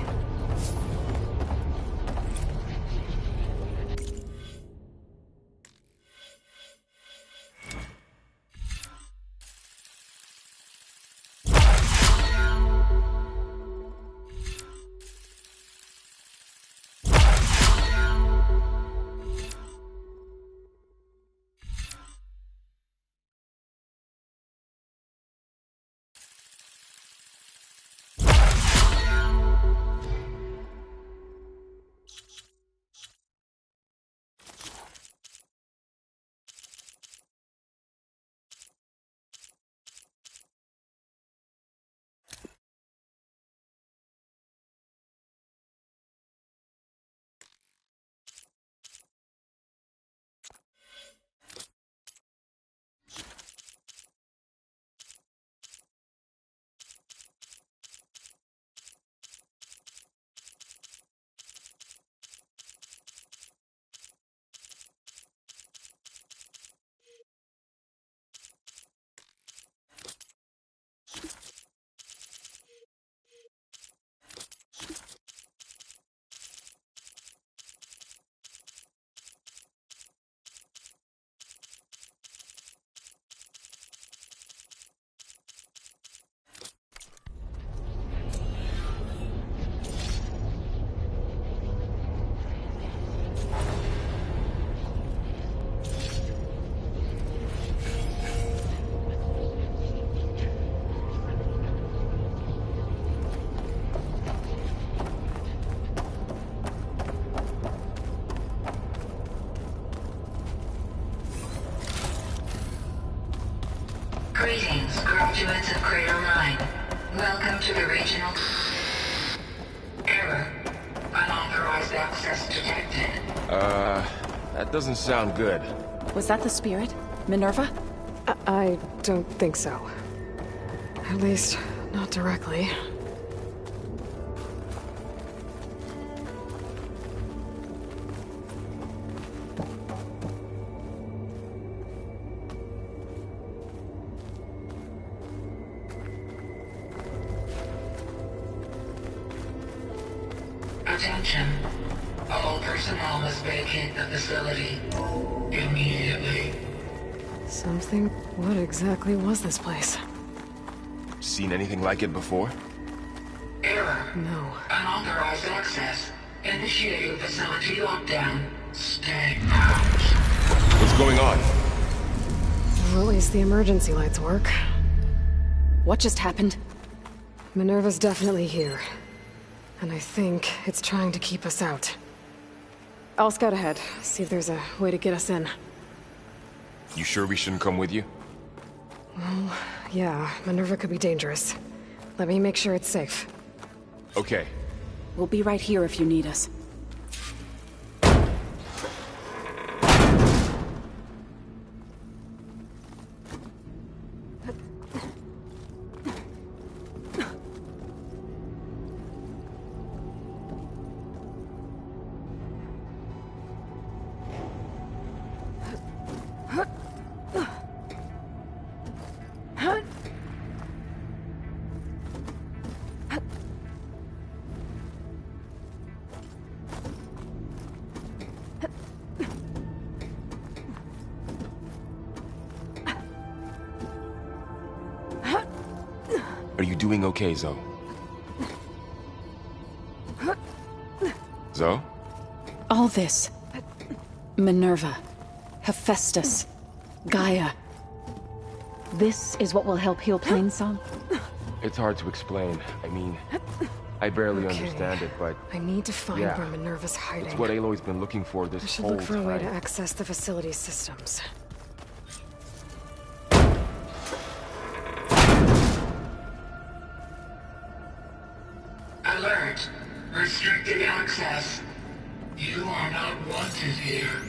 Greetings, graduates of Crater 9. Welcome to the regional... Error. Unauthorized access detected. That doesn't sound good. Was that the spirit? Minerva? I don't think so. At least, not directly. Attention. All personnel must vacate the facility immediately. Something? What exactly was this place? Seen anything like it before? Error. No. Unauthorized access. Initiating facility lockdown. Stay out. What's going on? Well, at least the emergency lights work. What just happened? Minerva's definitely here. And I think it's trying to keep us out. I'll scout ahead, see if there's a way to get us in. You sure we shouldn't come with you? Well, yeah, Minerva could be dangerous. Let me make sure it's safe. Okay. We'll be right here if you need us. Are you doing okay, Zoe? Zoe? All this. Minerva. Hephaestus. Gaia. This is what will help heal Plainsong? It's hard to explain. I mean, I barely understand it, but... I need to find yeah, where Minerva's hiding. It's what Aloy's been looking for this I should whole look for a way to time. access the facility's systems. Alert. Restricted access. You are not wanted here.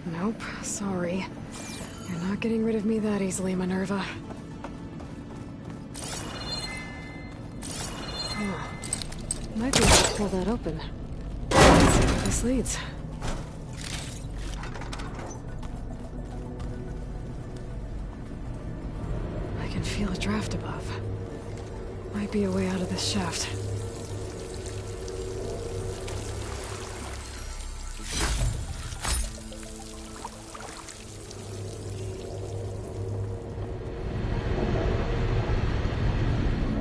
Nope, sorry. You're not getting rid of me that easily, Minerva. Huh. Might be... pull that open. Let's see where this leads. I can feel a draft above. Might be a way out of this shaft.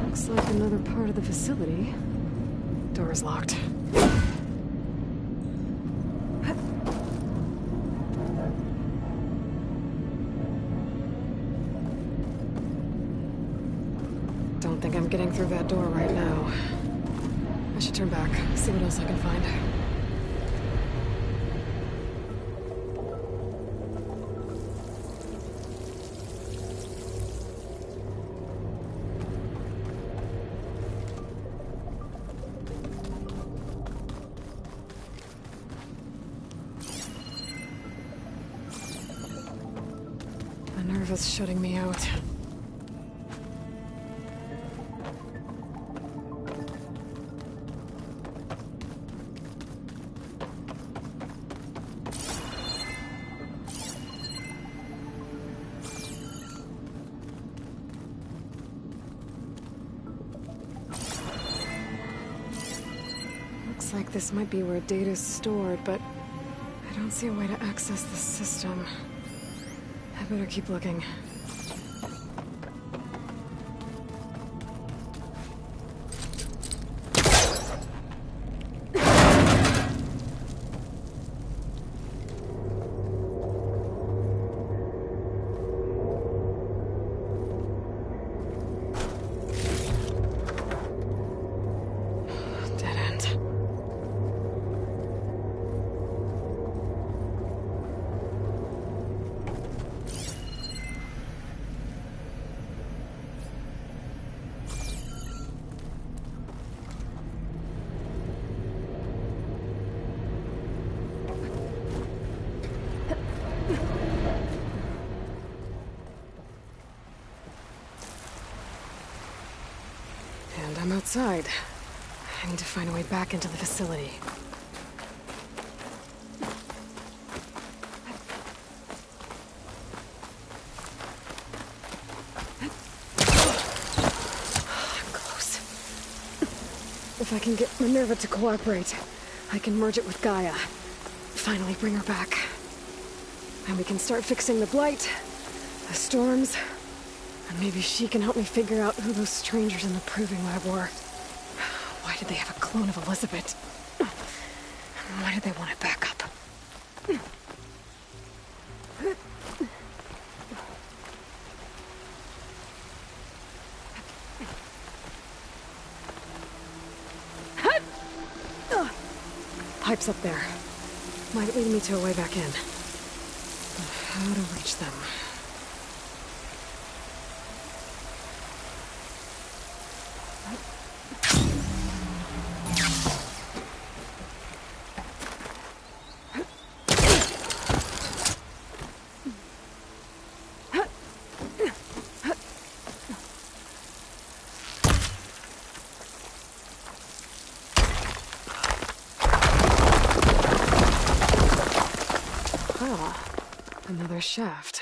Looks like another part of the facility. Door is locked. Don't think I'm getting through that door right now. I should turn back, see what else I can find. Minerva's shutting me out. Looks like this might be where data's stored, but I don't see a way to access the system. I better keep looking. Dead end. And I'm outside. I need to find a way back into the facility. I'm close. If I can get Minerva to cooperate, I can merge it with Gaia. Finally bring her back. And we can start fixing the blight, the storms, and maybe she can help me figure out who those strangers in the proving lab were. Why did they have a clone of Elizabeth? Why did they want it back up? Pipes up there. Might lead me to a way back in. But how to reach them? Another shaft.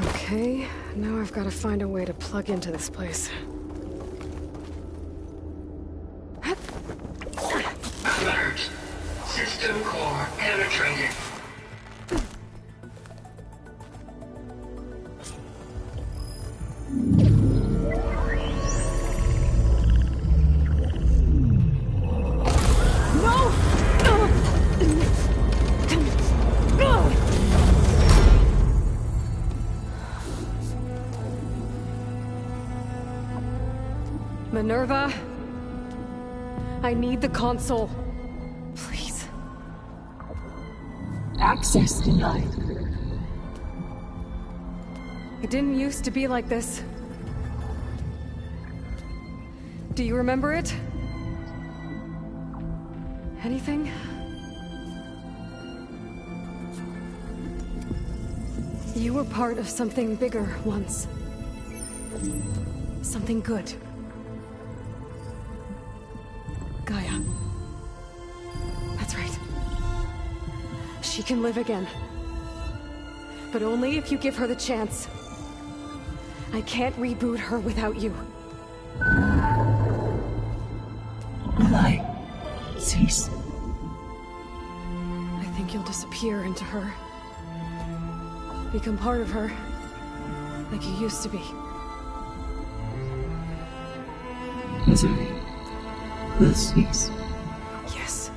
Okay, now I've got to find a way to plug into this place. Alert. System core penetrated. Minerva, I need the console. Please. Access denied. It didn't used to be like this. Do you remember it? Anything? You were part of something bigger once. Something good. Gaia. That's right. She can live again. But only if you give her the chance. I can't reboot her without you. Aloy, cease. I think you'll disappear into her. Become part of her. Like you used to be. Misery will cease. Yes.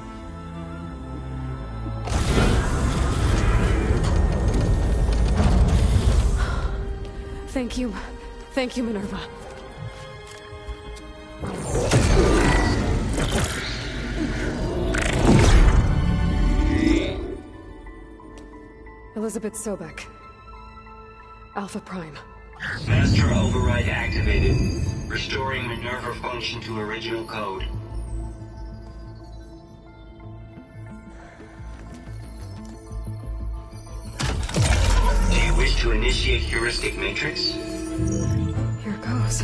Thank you. Thank you, Minerva. Elizabeth Sobek. Alpha Prime. Master override activated. Restoring Minerva function to original code. Do you wish to initiate heuristic matrix? Here goes.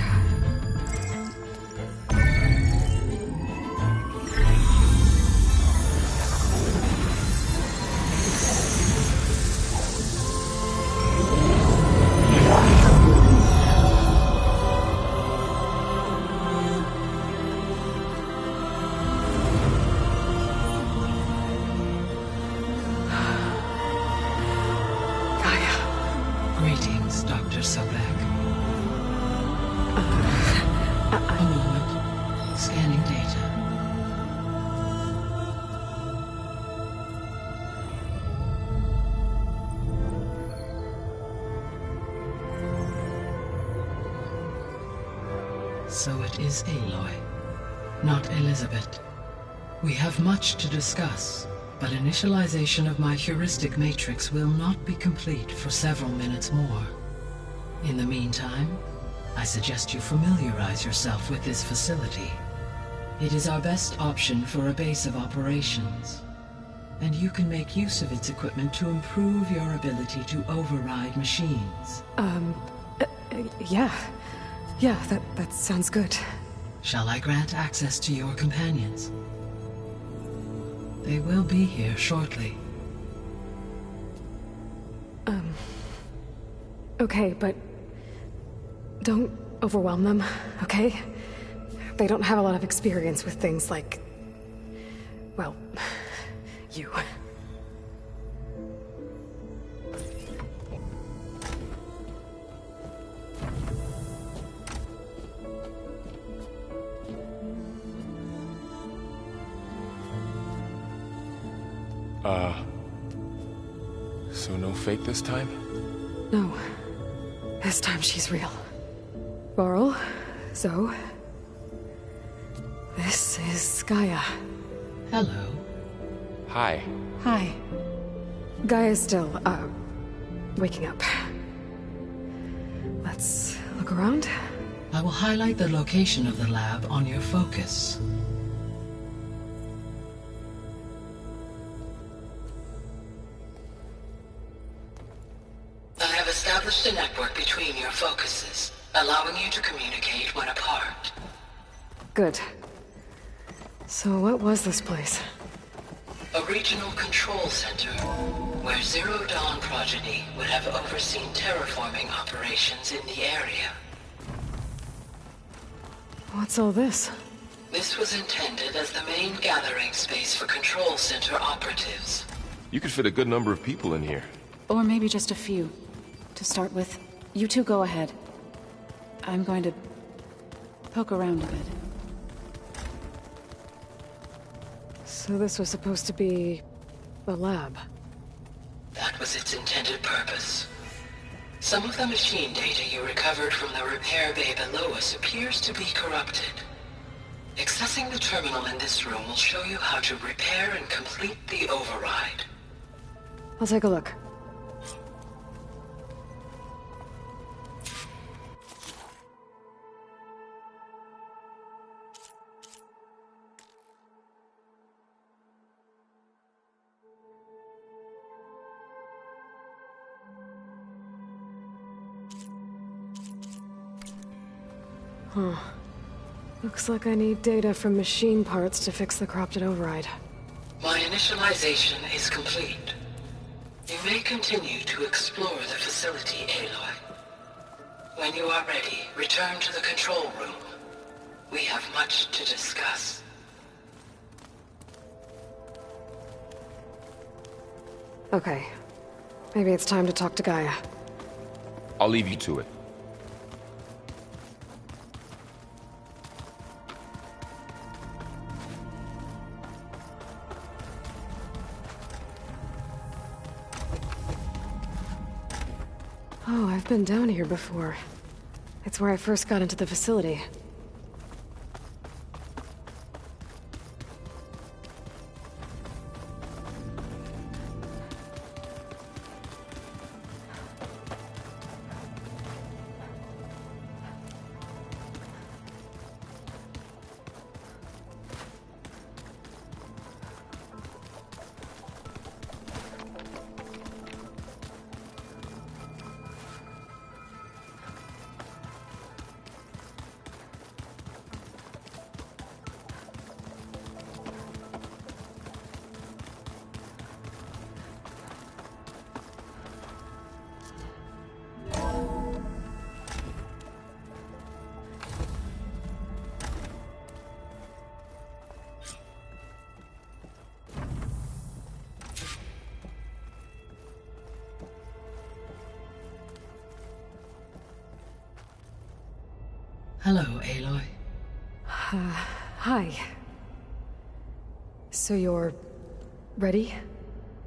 Greetings, Dr. Sobek. A moment. Scanning data. So it is Aloy, not Elizabeth. We have much to discuss, but initialization of my heuristic matrix will not be complete for several minutes more. In the meantime, I suggest you familiarize yourself with this facility. It is our best option for a base of operations, and you can make use of its equipment to improve your ability to override machines. Yeah. Yeah, that sounds good. Shall I grant access to your companions? They will be here shortly. Okay, but don't overwhelm them, okay? They don't have a lot of experience with things like, well, you. So no fake this time? No. This time she's real. Laurel, Zoe. This is Gaia. Hello. Hi. Hi. Gaia's still, waking up. Let's look around. I will highlight the location of the lab on your focus. I have established a network between your focuses, allowing you to communicate when apart. Good. So what was this place? A regional control center, where Zero Dawn progeny would have overseen terraforming operations in the area. What's all this? This was intended as the main gathering space for control center operatives. You could fit a good number of people in here. Or maybe just a few. To start with, you two go ahead. I'm going to poke around a bit. So this was supposed to be a lab. That was its intended purpose. Some of the machine data you recovered from the repair bay below us appears to be corrupted. Accessing the terminal in this room will show you how to repair and complete the override. I'll take a look. Huh. Looks like I need data from machine parts to fix the corrupted override. My initialization is complete. You may continue to explore the facility, Aloy. When you are ready, return to the control room. We have much to discuss. Okay. Maybe it's time to talk to Gaia. I'll leave you to it. Oh, I've been down here before. It's where I first got into the facility. Hello, Aloy. Hi. So you're... ready?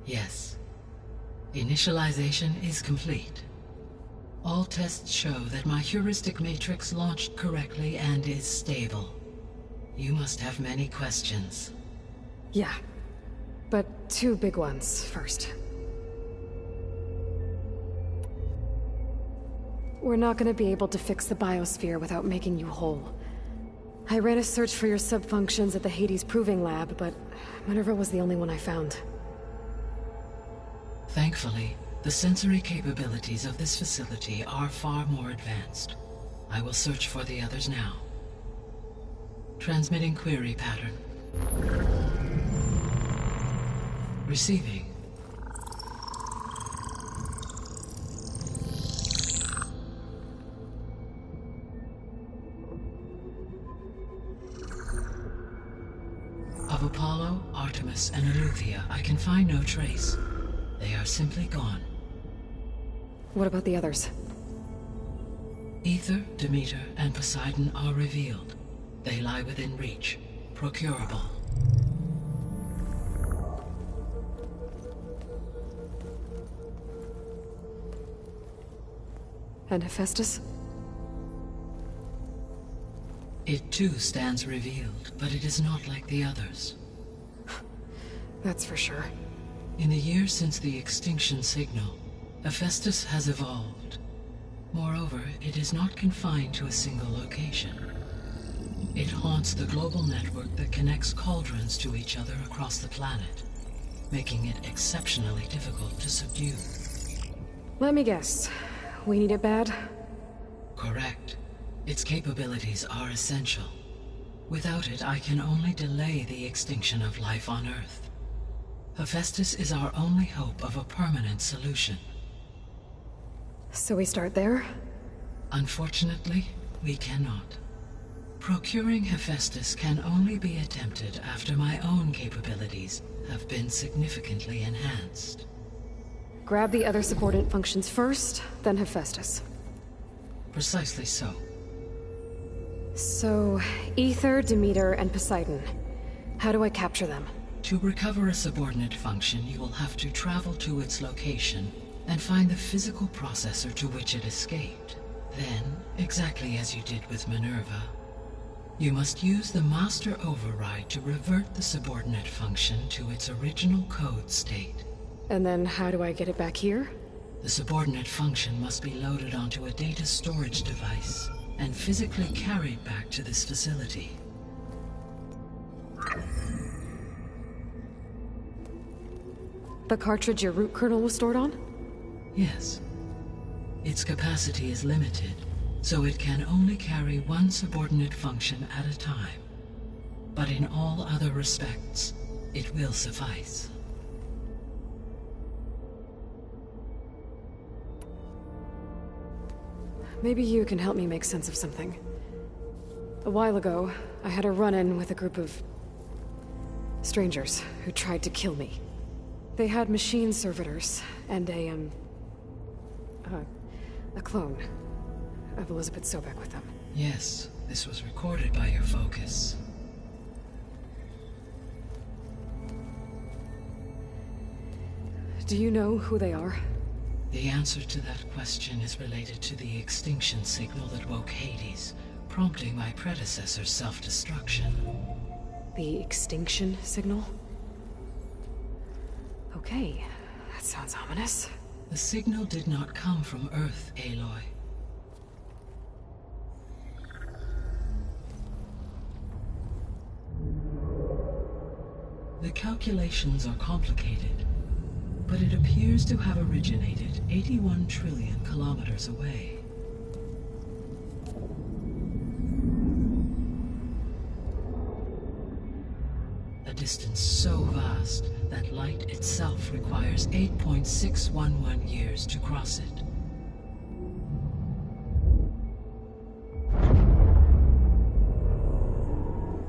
Yes. Initialization is complete. All tests show that my heuristic matrix launched correctly and is stable. You must have many questions. Yeah. But two big ones first. We're not gonna be able to fix the biosphere without making you whole. I ran a search for your sub-functions at the Hades Proving Lab, but Minerva was the only one I found. Thankfully, the sensory capabilities of this facility are far more advanced. I will search for the others now. Transmitting query pattern. Receiving. Of Apollo, Artemis, and Eleuthia, I can find no trace. They are simply gone. What about the others? Ether, Demeter, and Poseidon are revealed. They lie within reach. Procurable. And Hephaestus? It too stands revealed, but it is not like the others. That's for sure. In the years since the extinction signal, Hephaestus has evolved. Moreover, it is not confined to a single location. It haunts the global network that connects cauldrons to each other across the planet, making it exceptionally difficult to subdue. Let me guess. We need it bad? Correct. Its capabilities are essential. Without it, I can only delay the extinction of life on Earth. Hephaestus is our only hope of a permanent solution. So we start there? Unfortunately, we cannot. Procuring Hephaestus can only be attempted after my own capabilities have been significantly enhanced. Grab the other subordinate functions first, then Hephaestus. Precisely so. So, Ether, Demeter, and Poseidon. How do I capture them? To recover a subordinate function, you will have to travel to its location and find the physical processor to which it escaped. Then, exactly as you did with Minerva, you must use the master override to revert the subordinate function to its original code state. And then how do I get it back here? The subordinate function must be loaded onto a data storage device and physically carried back to this facility. The cartridge your root kernel was stored on? Yes. Its capacity is limited, so it can only carry one subordinate function at a time. But in all other respects, it will suffice. Maybe you can help me make sense of something. A while ago, I had a run-in with a group of strangers who tried to kill me. They had machine servitors and a clone of Elizabeth Sobek with them. Yes, this was recorded by your focus. Do you know who they are? The answer to that question is related to the extinction signal that woke Hades, prompting my predecessor's self-destruction. The extinction signal? Okay, that sounds ominous. The signal did not come from Earth, Aloy. The calculations are complicated, but it appears to have originated 81 trillion kilometers away. A distance so vast that light itself requires 8.611 years to cross it.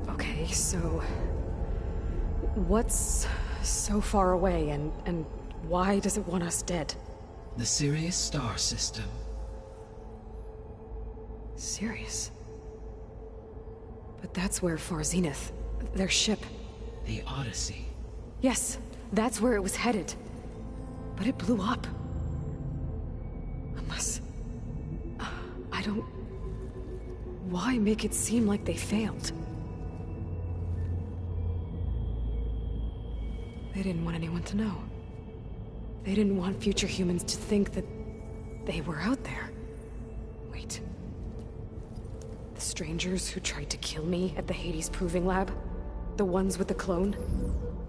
Okay, so what's so far away and why does it want us dead? The Sirius star system. Sirius? But that's where Far Zenith, their ship... The Odyssey. Yes, that's where it was headed. But it blew up. Unless... I don't... Why make it seem like they failed? They didn't want anyone to know. They didn't want future humans to think that they were out there. Wait. The strangers who tried to kill me at the Hades Proving Lab? The ones with the clone?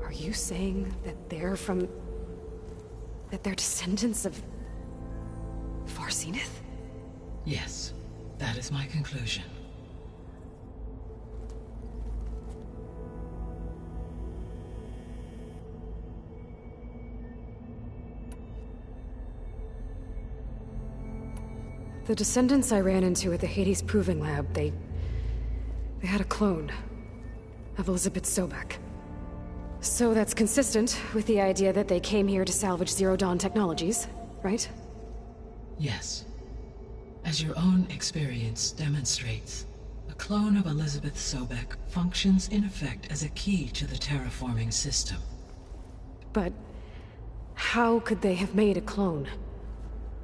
Are you saying that they're from... that they're descendants of... Far Zenith? Yes, that is my conclusion. The descendants I ran into at the Hades Proving Lab, they had a clone of Elizabeth Sobek. So that's consistent with the idea that they came here to salvage Zero Dawn technologies, right? Yes. As your own experience demonstrates, a clone of Elizabeth Sobek functions in effect as a key to the terraforming system. But how could they have made a clone?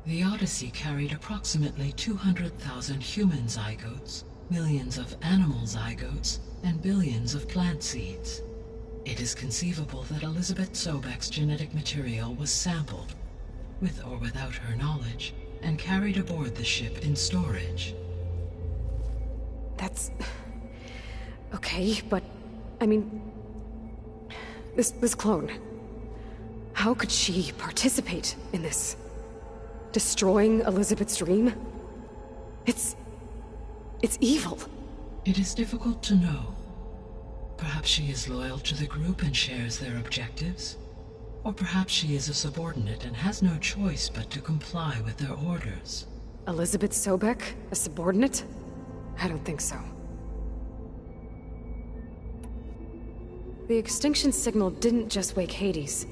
The Odyssey carried approximately 200,000 human zygotes, millions of animal zygotes, and billions of plant seeds. It is conceivable that Elizabeth Sobek's genetic material was sampled, with or without her knowledge, and carried aboard the ship in storage. That's... okay, but... I mean... This clone... How could she participate in this? Destroying Elizabeth's dream? It's evil. It is difficult to know. Perhaps she is loyal to the group and shares their objectives. Or perhaps she is a subordinate and has no choice but to comply with their orders. Elizabeth Sobek? A subordinate? I don't think so. The extinction signal didn't just wake Hades.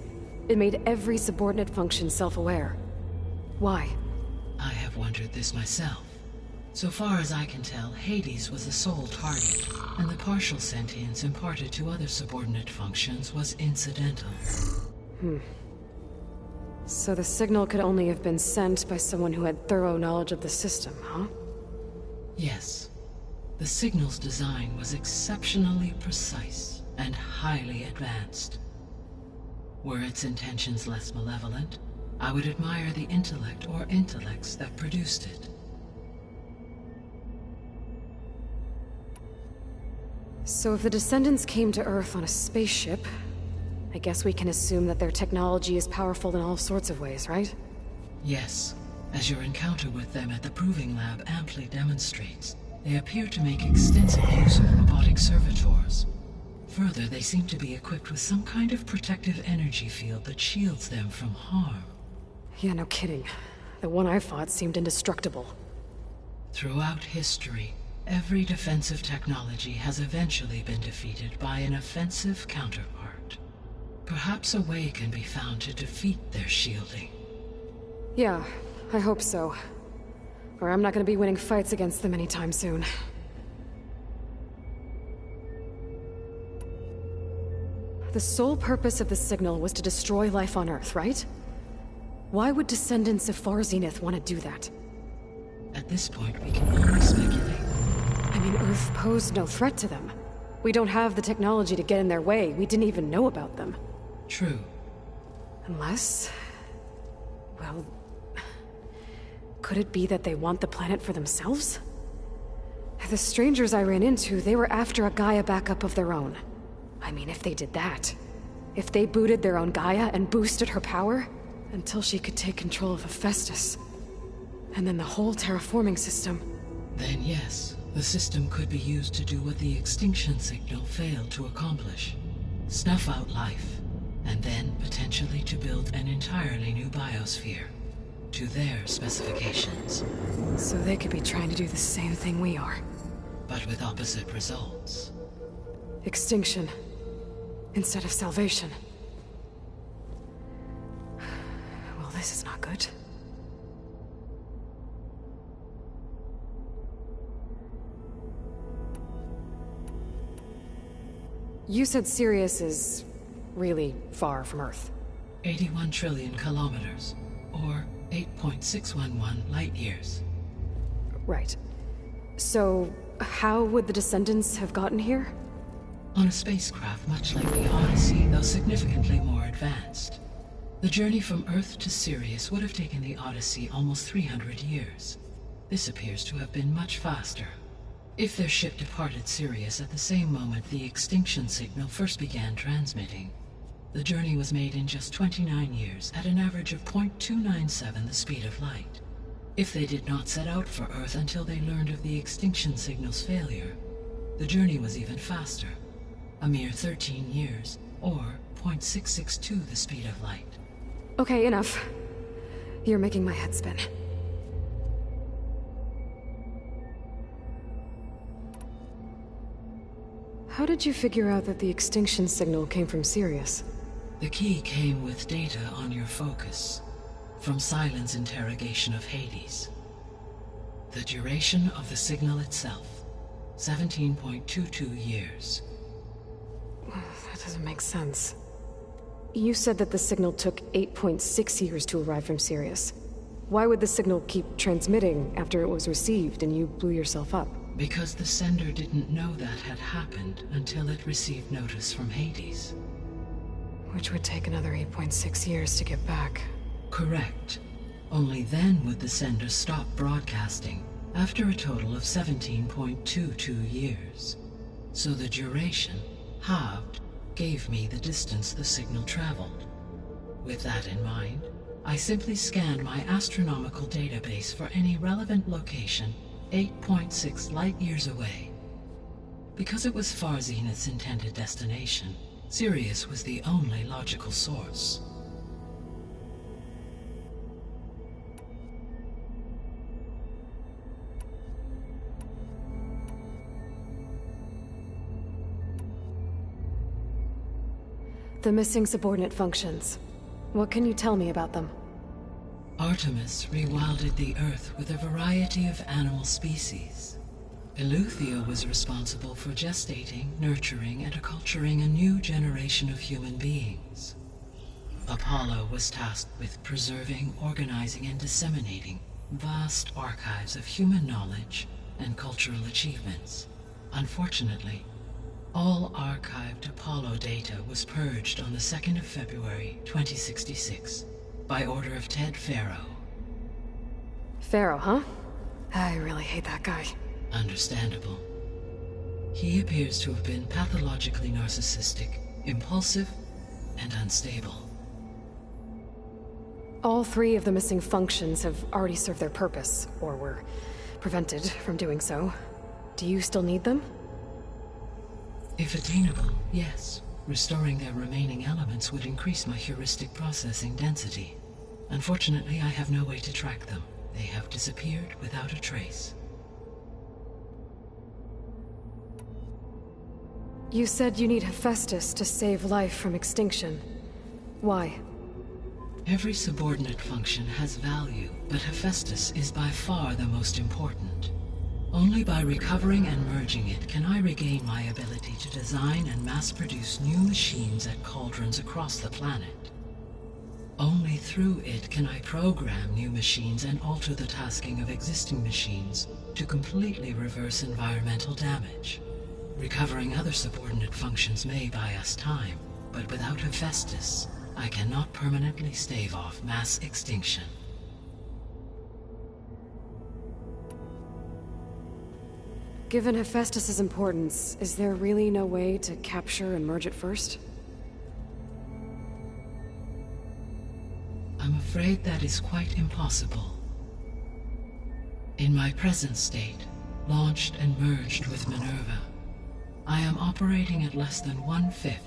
It made every subordinate function self-aware. Why? I have wondered this myself. So far as I can tell, Hades was the sole target, and the partial sentience imparted to other subordinate functions was incidental. So the signal could only have been sent by someone who had thorough knowledge of the system, huh? Yes. The signal's design was exceptionally precise and highly advanced. Were its intentions less malevolent, I would admire the intellect or intellects that produced it. So if the descendants came to Earth on a spaceship, I guess we can assume that their technology is powerful in all sorts of ways, right? Yes, As your encounter with them at the Proving Lab amply demonstrates, they appear to make extensive use of robotic servitors. Further, they seem to be equipped with some kind of protective energy field that shields them from harm. Yeah, no kidding. The one I fought seemed indestructible. Throughout history, every defensive technology has eventually been defeated by an offensive counterpart. Perhaps a way can be found to defeat their shielding. Yeah, I hope so. Or I'm not gonna be winning fights against them anytime soon. The sole purpose of the signal was to destroy life on Earth, right? Why would descendants of Far Zenith want to do that? At this point, we can only speculate. I mean, Earth posed no threat to them. We don't have the technology to get in their way. We didn't even know about them. True. Unless... well... could it be that they want the planet for themselves? The strangers I ran into, they were after a Gaia backup of their own. I mean, if they did that... if they booted their own Gaia and boosted her power... until she could take control of Hephaestus. And then the whole terraforming system... Then yes, the system could be used to do what the extinction signal failed to accomplish. Snuff out life, and then potentially to build an entirely new biosphere. To their specifications. So they could be trying to do the same thing we are. But with opposite results. Extinction. Instead of salvation. Well, this is not good. You said Sirius is really far from Earth. 81 trillion kilometers, or 8.611 light years. Right. So, how would the descendants have gotten here? On a spacecraft much like the Odyssey, though significantly more advanced. The journey from Earth to Sirius would have taken the Odyssey almost 300 years. This appears to have been much faster. If their ship departed Sirius at the same moment the extinction signal first began transmitting, the journey was made in just 29 years at an average of 0.297 the speed of light. If they did not set out for Earth until they learned of the extinction signal's failure, the journey was even faster. A mere 13 years, or 0.662 the speed of light. Okay, enough. You're making my head spin. How did you figure out that the extinction signal came from Sirius? The key came with data on your focus, from Silent's interrogation of Hades. The duration of the signal itself, 17.22 years. That doesn't make sense. You said that the signal took 8.6 years to arrive from Sirius. Why would the signal keep transmitting after it was received and you blew yourself up? Because the sender didn't know that had happened until it received notice from Hades. Which would take another 8.6 years to get back. Correct. Only then would the sender stop broadcasting, after a total of 17.22 years. So the duration, halved, gave me the distance the signal traveled. With that in mind, I simply scanned my astronomical database for any relevant location 8.6 light-years away. Because it was Far Zenith's intended destination, Sirius was the only logical source. The missing subordinate functions. What can you tell me about them? Artemis rewilded the Earth with a variety of animal species. Eleuthia was responsible for gestating, nurturing, and acculturating a new generation of human beings. Apollo was tasked with preserving, organizing, and disseminating vast archives of human knowledge and cultural achievements. Unfortunately, all archived Apollo data was purged on the 2nd of February, 2066, by order of Ted Faro. Faro, huh? I really hate that guy. Understandable. He appears to have been pathologically narcissistic, impulsive, and unstable. All three of the missing functions have already served their purpose, or were prevented from doing so. Do you still need them? If attainable, yes. Restoring their remaining elements would increase my heuristic processing density. Unfortunately, I have no way to track them. They have disappeared without a trace. You said you need Hephaestus to save life from extinction. Why? Every subordinate function has value, but Hephaestus is by far the most important. Only by recovering and merging it can I regain my ability to design and mass-produce new machines at cauldrons across the planet. Only through it can I program new machines and alter the tasking of existing machines to completely reverse environmental damage. Recovering other subordinate functions may buy us time, but without Hephaestus, I cannot permanently stave off mass extinction. Given Hephaestus's importance, is there really no way to capture and merge it first? I'm afraid that is quite impossible. In my present state, launched and merged with Minerva, I am operating at less than 1/5,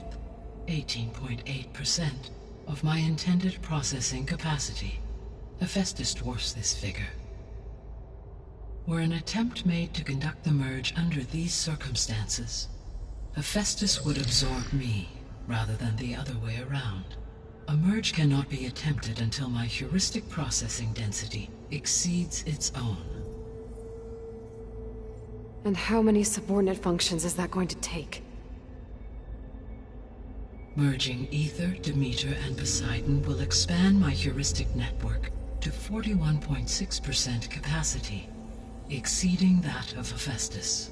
18.8%, of my intended processing capacity. Hephaestus dwarfs this figure. Were an attempt made to conduct the merge under these circumstances, Hephaestus would absorb me, rather than the other way around. A merge cannot be attempted until my heuristic processing density exceeds its own. And how many subordinate functions is that going to take? Merging Ether, Demeter, and Poseidon will expand my heuristic network to 41.6% capacity, exceeding that of Hephaestus.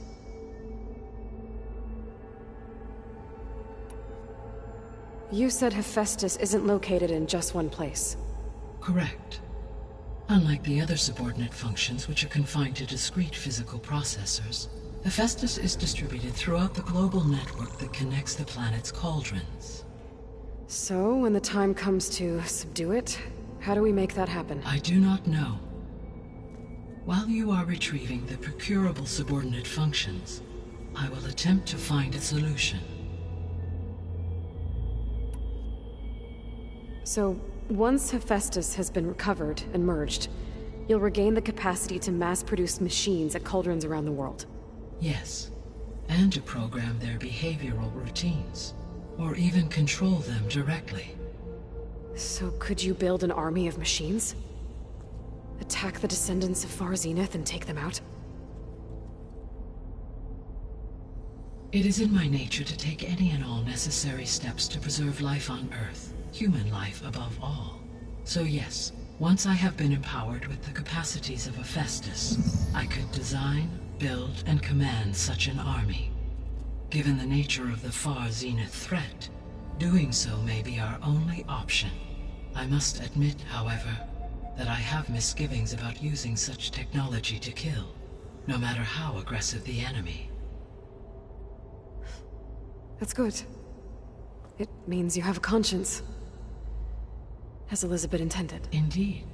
You said Hephaestus isn't located in just one place. Correct. Unlike the other subordinate functions, which are confined to discrete physical processors, Hephaestus is distributed throughout the global network that connects the planet's cauldrons. So, when the time comes to subdue it, how do we make that happen? I do not know. While you are retrieving the procurable subordinate functions, I will attempt to find a solution. So, once Hephaestus has been recovered and merged, you'll regain the capacity to mass-produce machines at cauldrons around the world. Yes, and to program their behavioral routines, or even control them directly. So could you build an army of machines? Attack the descendants of Far Zenith and take them out? It is in my nature to take any and all necessary steps to preserve life on Earth, human life above all. So yes, once I have been empowered with the capacities of Hephaestus, I could design, build, and command such an army. Given the nature of the Far Zenith threat, doing so may be our only option. I must admit, however, that I have misgivings about using such technology to kill, no matter how aggressive the enemy. That's good. It means you have a conscience. As Elizabeth intended. Indeed.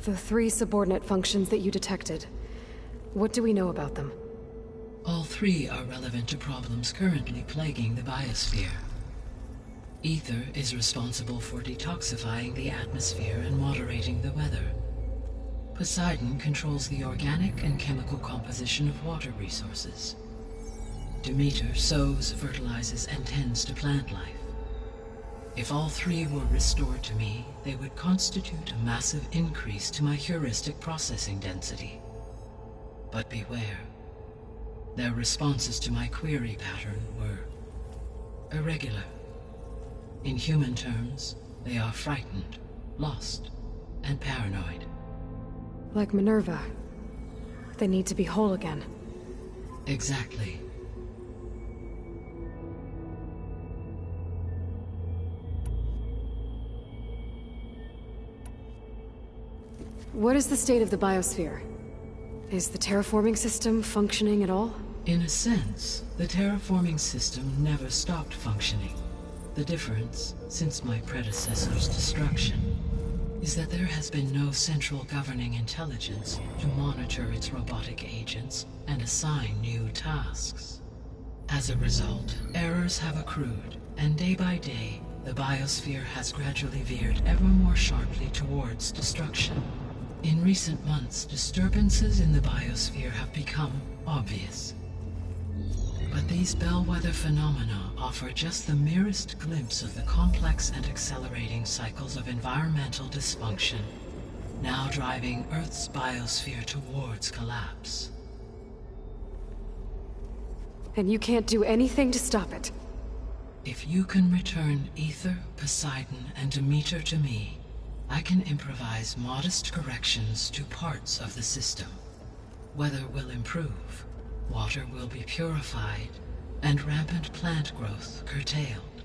The 3 subordinate functions that you detected, what do we know about them? All 3 are relevant to problems currently plaguing the biosphere. Ether is responsible for detoxifying the atmosphere and moderating the weather. Poseidon controls the organic and chemical composition of water resources. Demeter sows, fertilizes, and tends to plant life. If all 3 were restored to me, they would constitute a massive increase to my heuristic processing density. But beware. Their responses to my query pattern were irregular. In human terms, they are frightened, lost, and paranoid. Like Minerva. They need to be whole again. Exactly. What is the state of the biosphere? Is the terraforming system functioning at all? In a sense, the terraforming system never stopped functioning. The difference, since my predecessor's destruction, is that there has been no central governing intelligence to monitor its robotic agents and assign new tasks. As a result, errors have accrued, and day by day, the biosphere has gradually veered ever more sharply towards destruction. In recent months, disturbances in the biosphere have become obvious. But these bellwether phenomena offer just the merest glimpse of the complex and accelerating cycles of environmental dysfunction, now driving Earth's biosphere towards collapse. And you can't do anything to stop it? If you can return Ether, Poseidon, and Demeter to me, I can improvise modest corrections to parts of the system. Weather will improve, water will be purified, and rampant plant growth curtailed.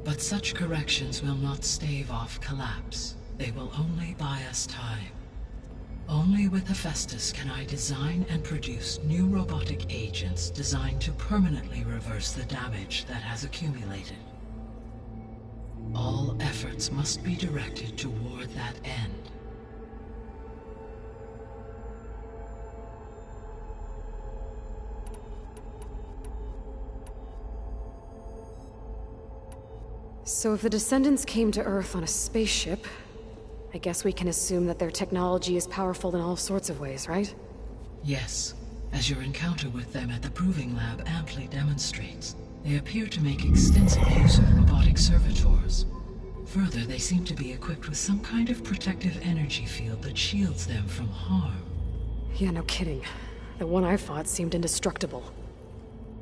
But such corrections will not stave off collapse. They will only buy us time. Only with Hephaestus can I design and produce new robotic agents designed to permanently reverse the damage that has accumulated. All efforts must be directed toward that end. So if the descendants came to Earth on a spaceship, I guess we can assume that their technology is powerful in all sorts of ways, right? Yes, as your encounter with them at the Proving Lab amply demonstrates, they appear to make extensive use of robotic servitors. Further, they seem to be equipped with some kind of protective energy field that shields them from harm. Yeah, no kidding. The one I fought seemed indestructible.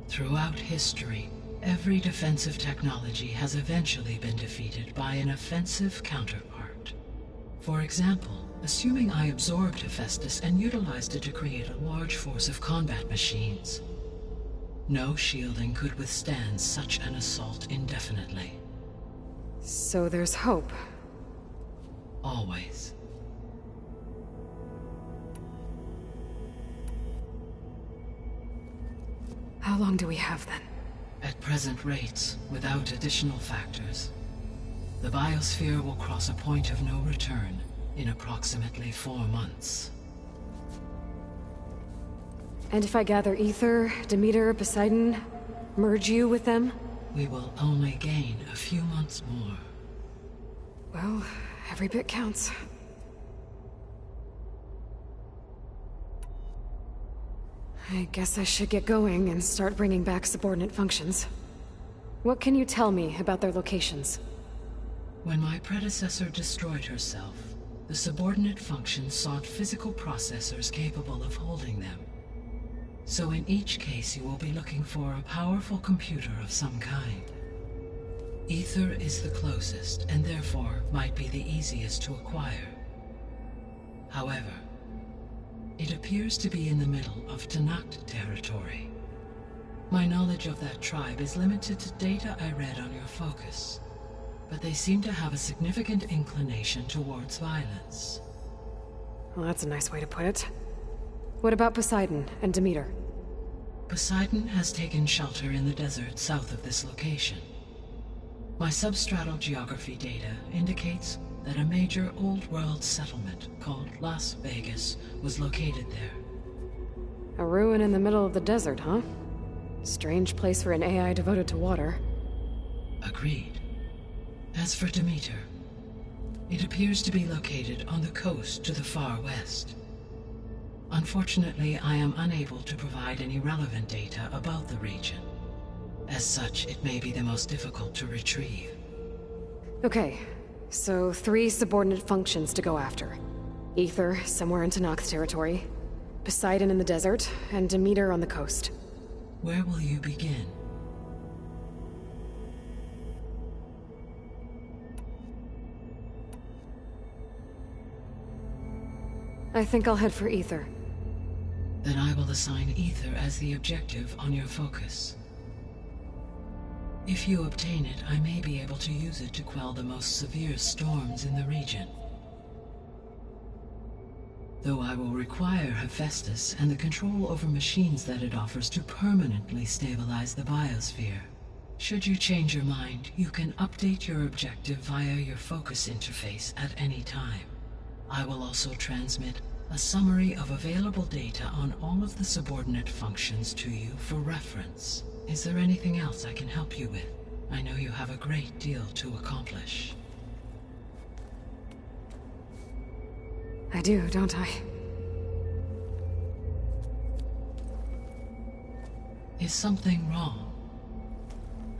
Throughout history, every defensive technology has eventually been defeated by an offensive counterpart. For example, assuming I absorbed Hephaestus and utilized it to create a large force of combat machines. No shielding could withstand such an assault indefinitely. So there's hope. Always. How long do we have then? At present rates, without additional factors, the biosphere will cross a point of no return in approximately 4 months. And if I gather Ether, Demeter, Poseidon, merge you with them? We will only gain a few months more. Well, every bit counts. I guess I should get going and start bringing back subordinate functions. What can you tell me about their locations? When my predecessor destroyed herself, the subordinate functions sought physical processors capable of holding them. So in each case you will be looking for a powerful computer of some kind. Ether is the closest, and therefore might be the easiest to acquire. However, it appears to be in the middle of Tanakh territory. My knowledge of that tribe is limited to data I read on your focus, but they seem to have a significant inclination towards violence. Well, that's a nice way to put it. What about Poseidon and Demeter? Poseidon has taken shelter in the desert south of this location. My substratal geography data indicates that a major old-world settlement called Las Vegas was located there. A ruin in the middle of the desert, huh? Strange place for an AI devoted to water. Agreed. As for Demeter, it appears to be located on the coast to the far west. Unfortunately, I am unable to provide any relevant data about the region. As such, it may be the most difficult to retrieve. Okay, so 3 subordinate functions to go after. Ether, somewhere in Tanakh territory, Poseidon in the desert, and Demeter on the coast. Where will you begin? I think I'll head for Ether. Then I will assign Ether as the objective on your focus. If you obtain it, I may be able to use it to quell the most severe storms in the region. though I will require Hephaestus and the control over machines that it offers to permanently stabilize the biosphere. Should you change your mind, you can update your objective via your focus interface at any time. I will also transmit a summary of available data on all of the subordinate functions to you for reference. Is there anything else I can help you with? I know you have a great deal to accomplish. I do, don't I? Is something wrong?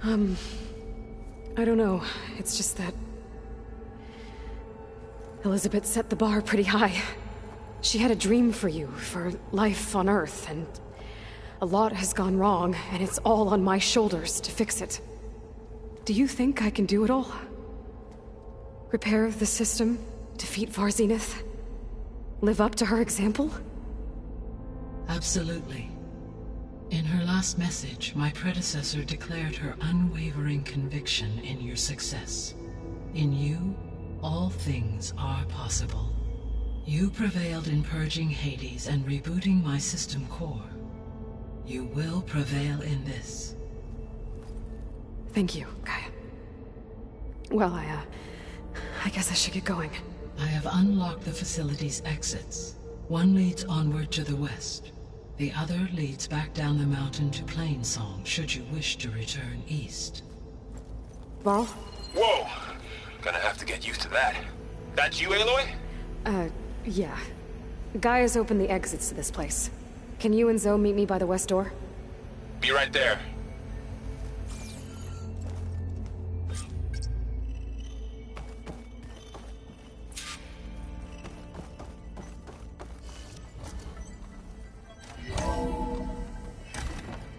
I don't know. It's just that Elizabeth set the bar pretty high. She had a dream for you, for life on Earth, and a lot has gone wrong, and it's all on my shoulders to fix it. Do you think I can do it all? Repair the system, defeat Varzenith, live up to her example? Absolutely. In her last message, my predecessor declared her unwavering conviction in your success. In you, all things are possible. You prevailed in purging Hades and rebooting my system core. You will prevail in this. Thank you, Gaia. Well, I guess I should get going. I have unlocked the facility's exits. One leads onward to the west. The other leads back down the mountain to Plainsong, should you wish to return east. Varl? Whoa! Gonna have to get used to that. That's you, Aloy? Yeah. Gaia's opened the exits to this place. Can you and Zoe meet me by the west door? Be right there.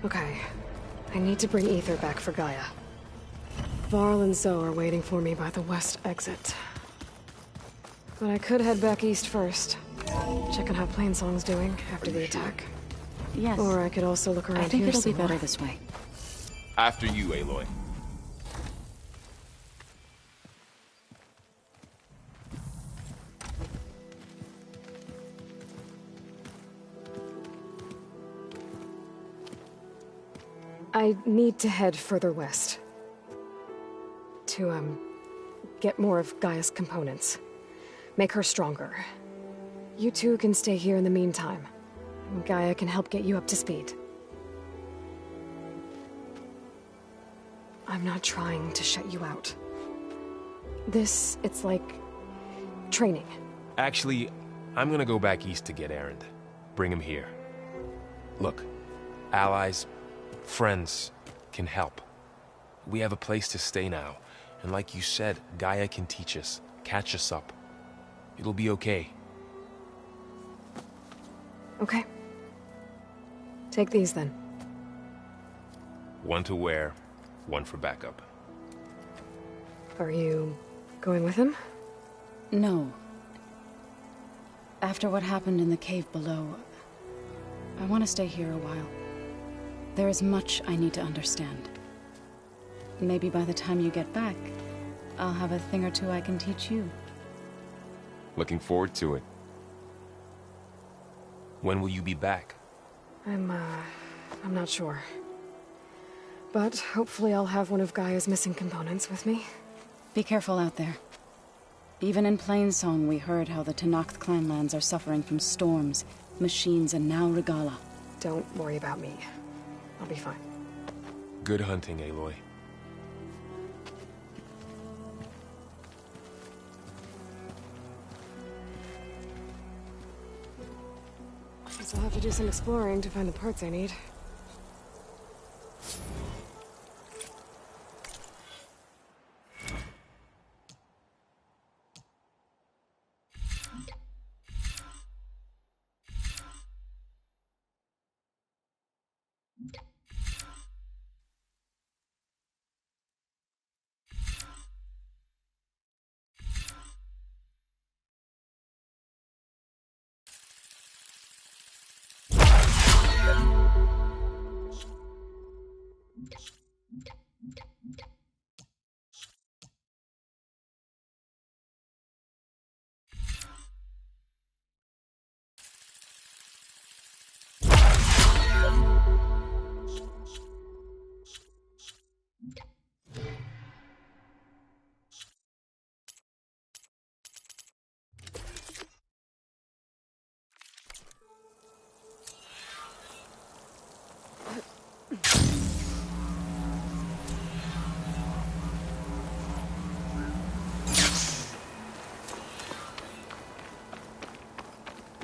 Okay. I need to bring Ether back for Gaia. Varl and Zoe are waiting for me by the west exit. But I could head back east first. Check on how Plainsong's doing after the attack. Yes. Or I could also look around here. I think it'll be somewhere. better this way. After you, Aloy. I need to head further west. To, get more of Gaia's components. Make her stronger. You two can stay here in the meantime. Gaia can help get you up to speed. I'm not trying to shut you out. It's like training. Actually, I'm gonna go back east to get Erend. Bring him here. Look, allies, friends can help. We have a place to stay now, and like you said, Gaia can teach us, catch us up. It'll be okay. Okay. Take these then. One to wear, one for backup. Are you going with him? No. After what happened in the cave below, I want to stay here a while. There is much I need to understand. Maybe by the time you get back, I'll have a thing or two I can teach you. Looking forward to it. When will you be back? I'm not sure. But hopefully I'll have one of Gaia's missing components with me. Be careful out there. Even in Plainsong, we heard how the Tenakth clanlands are suffering from storms, machines, and now Regala. Don't worry about me. I'll be fine. Good hunting, Aloy. Guess I'll have to do some exploring to find the parts I need.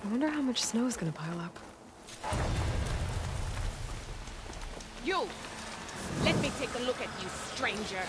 I wonder how much snow is gonna pile up. You! Let me take a look at you, stranger.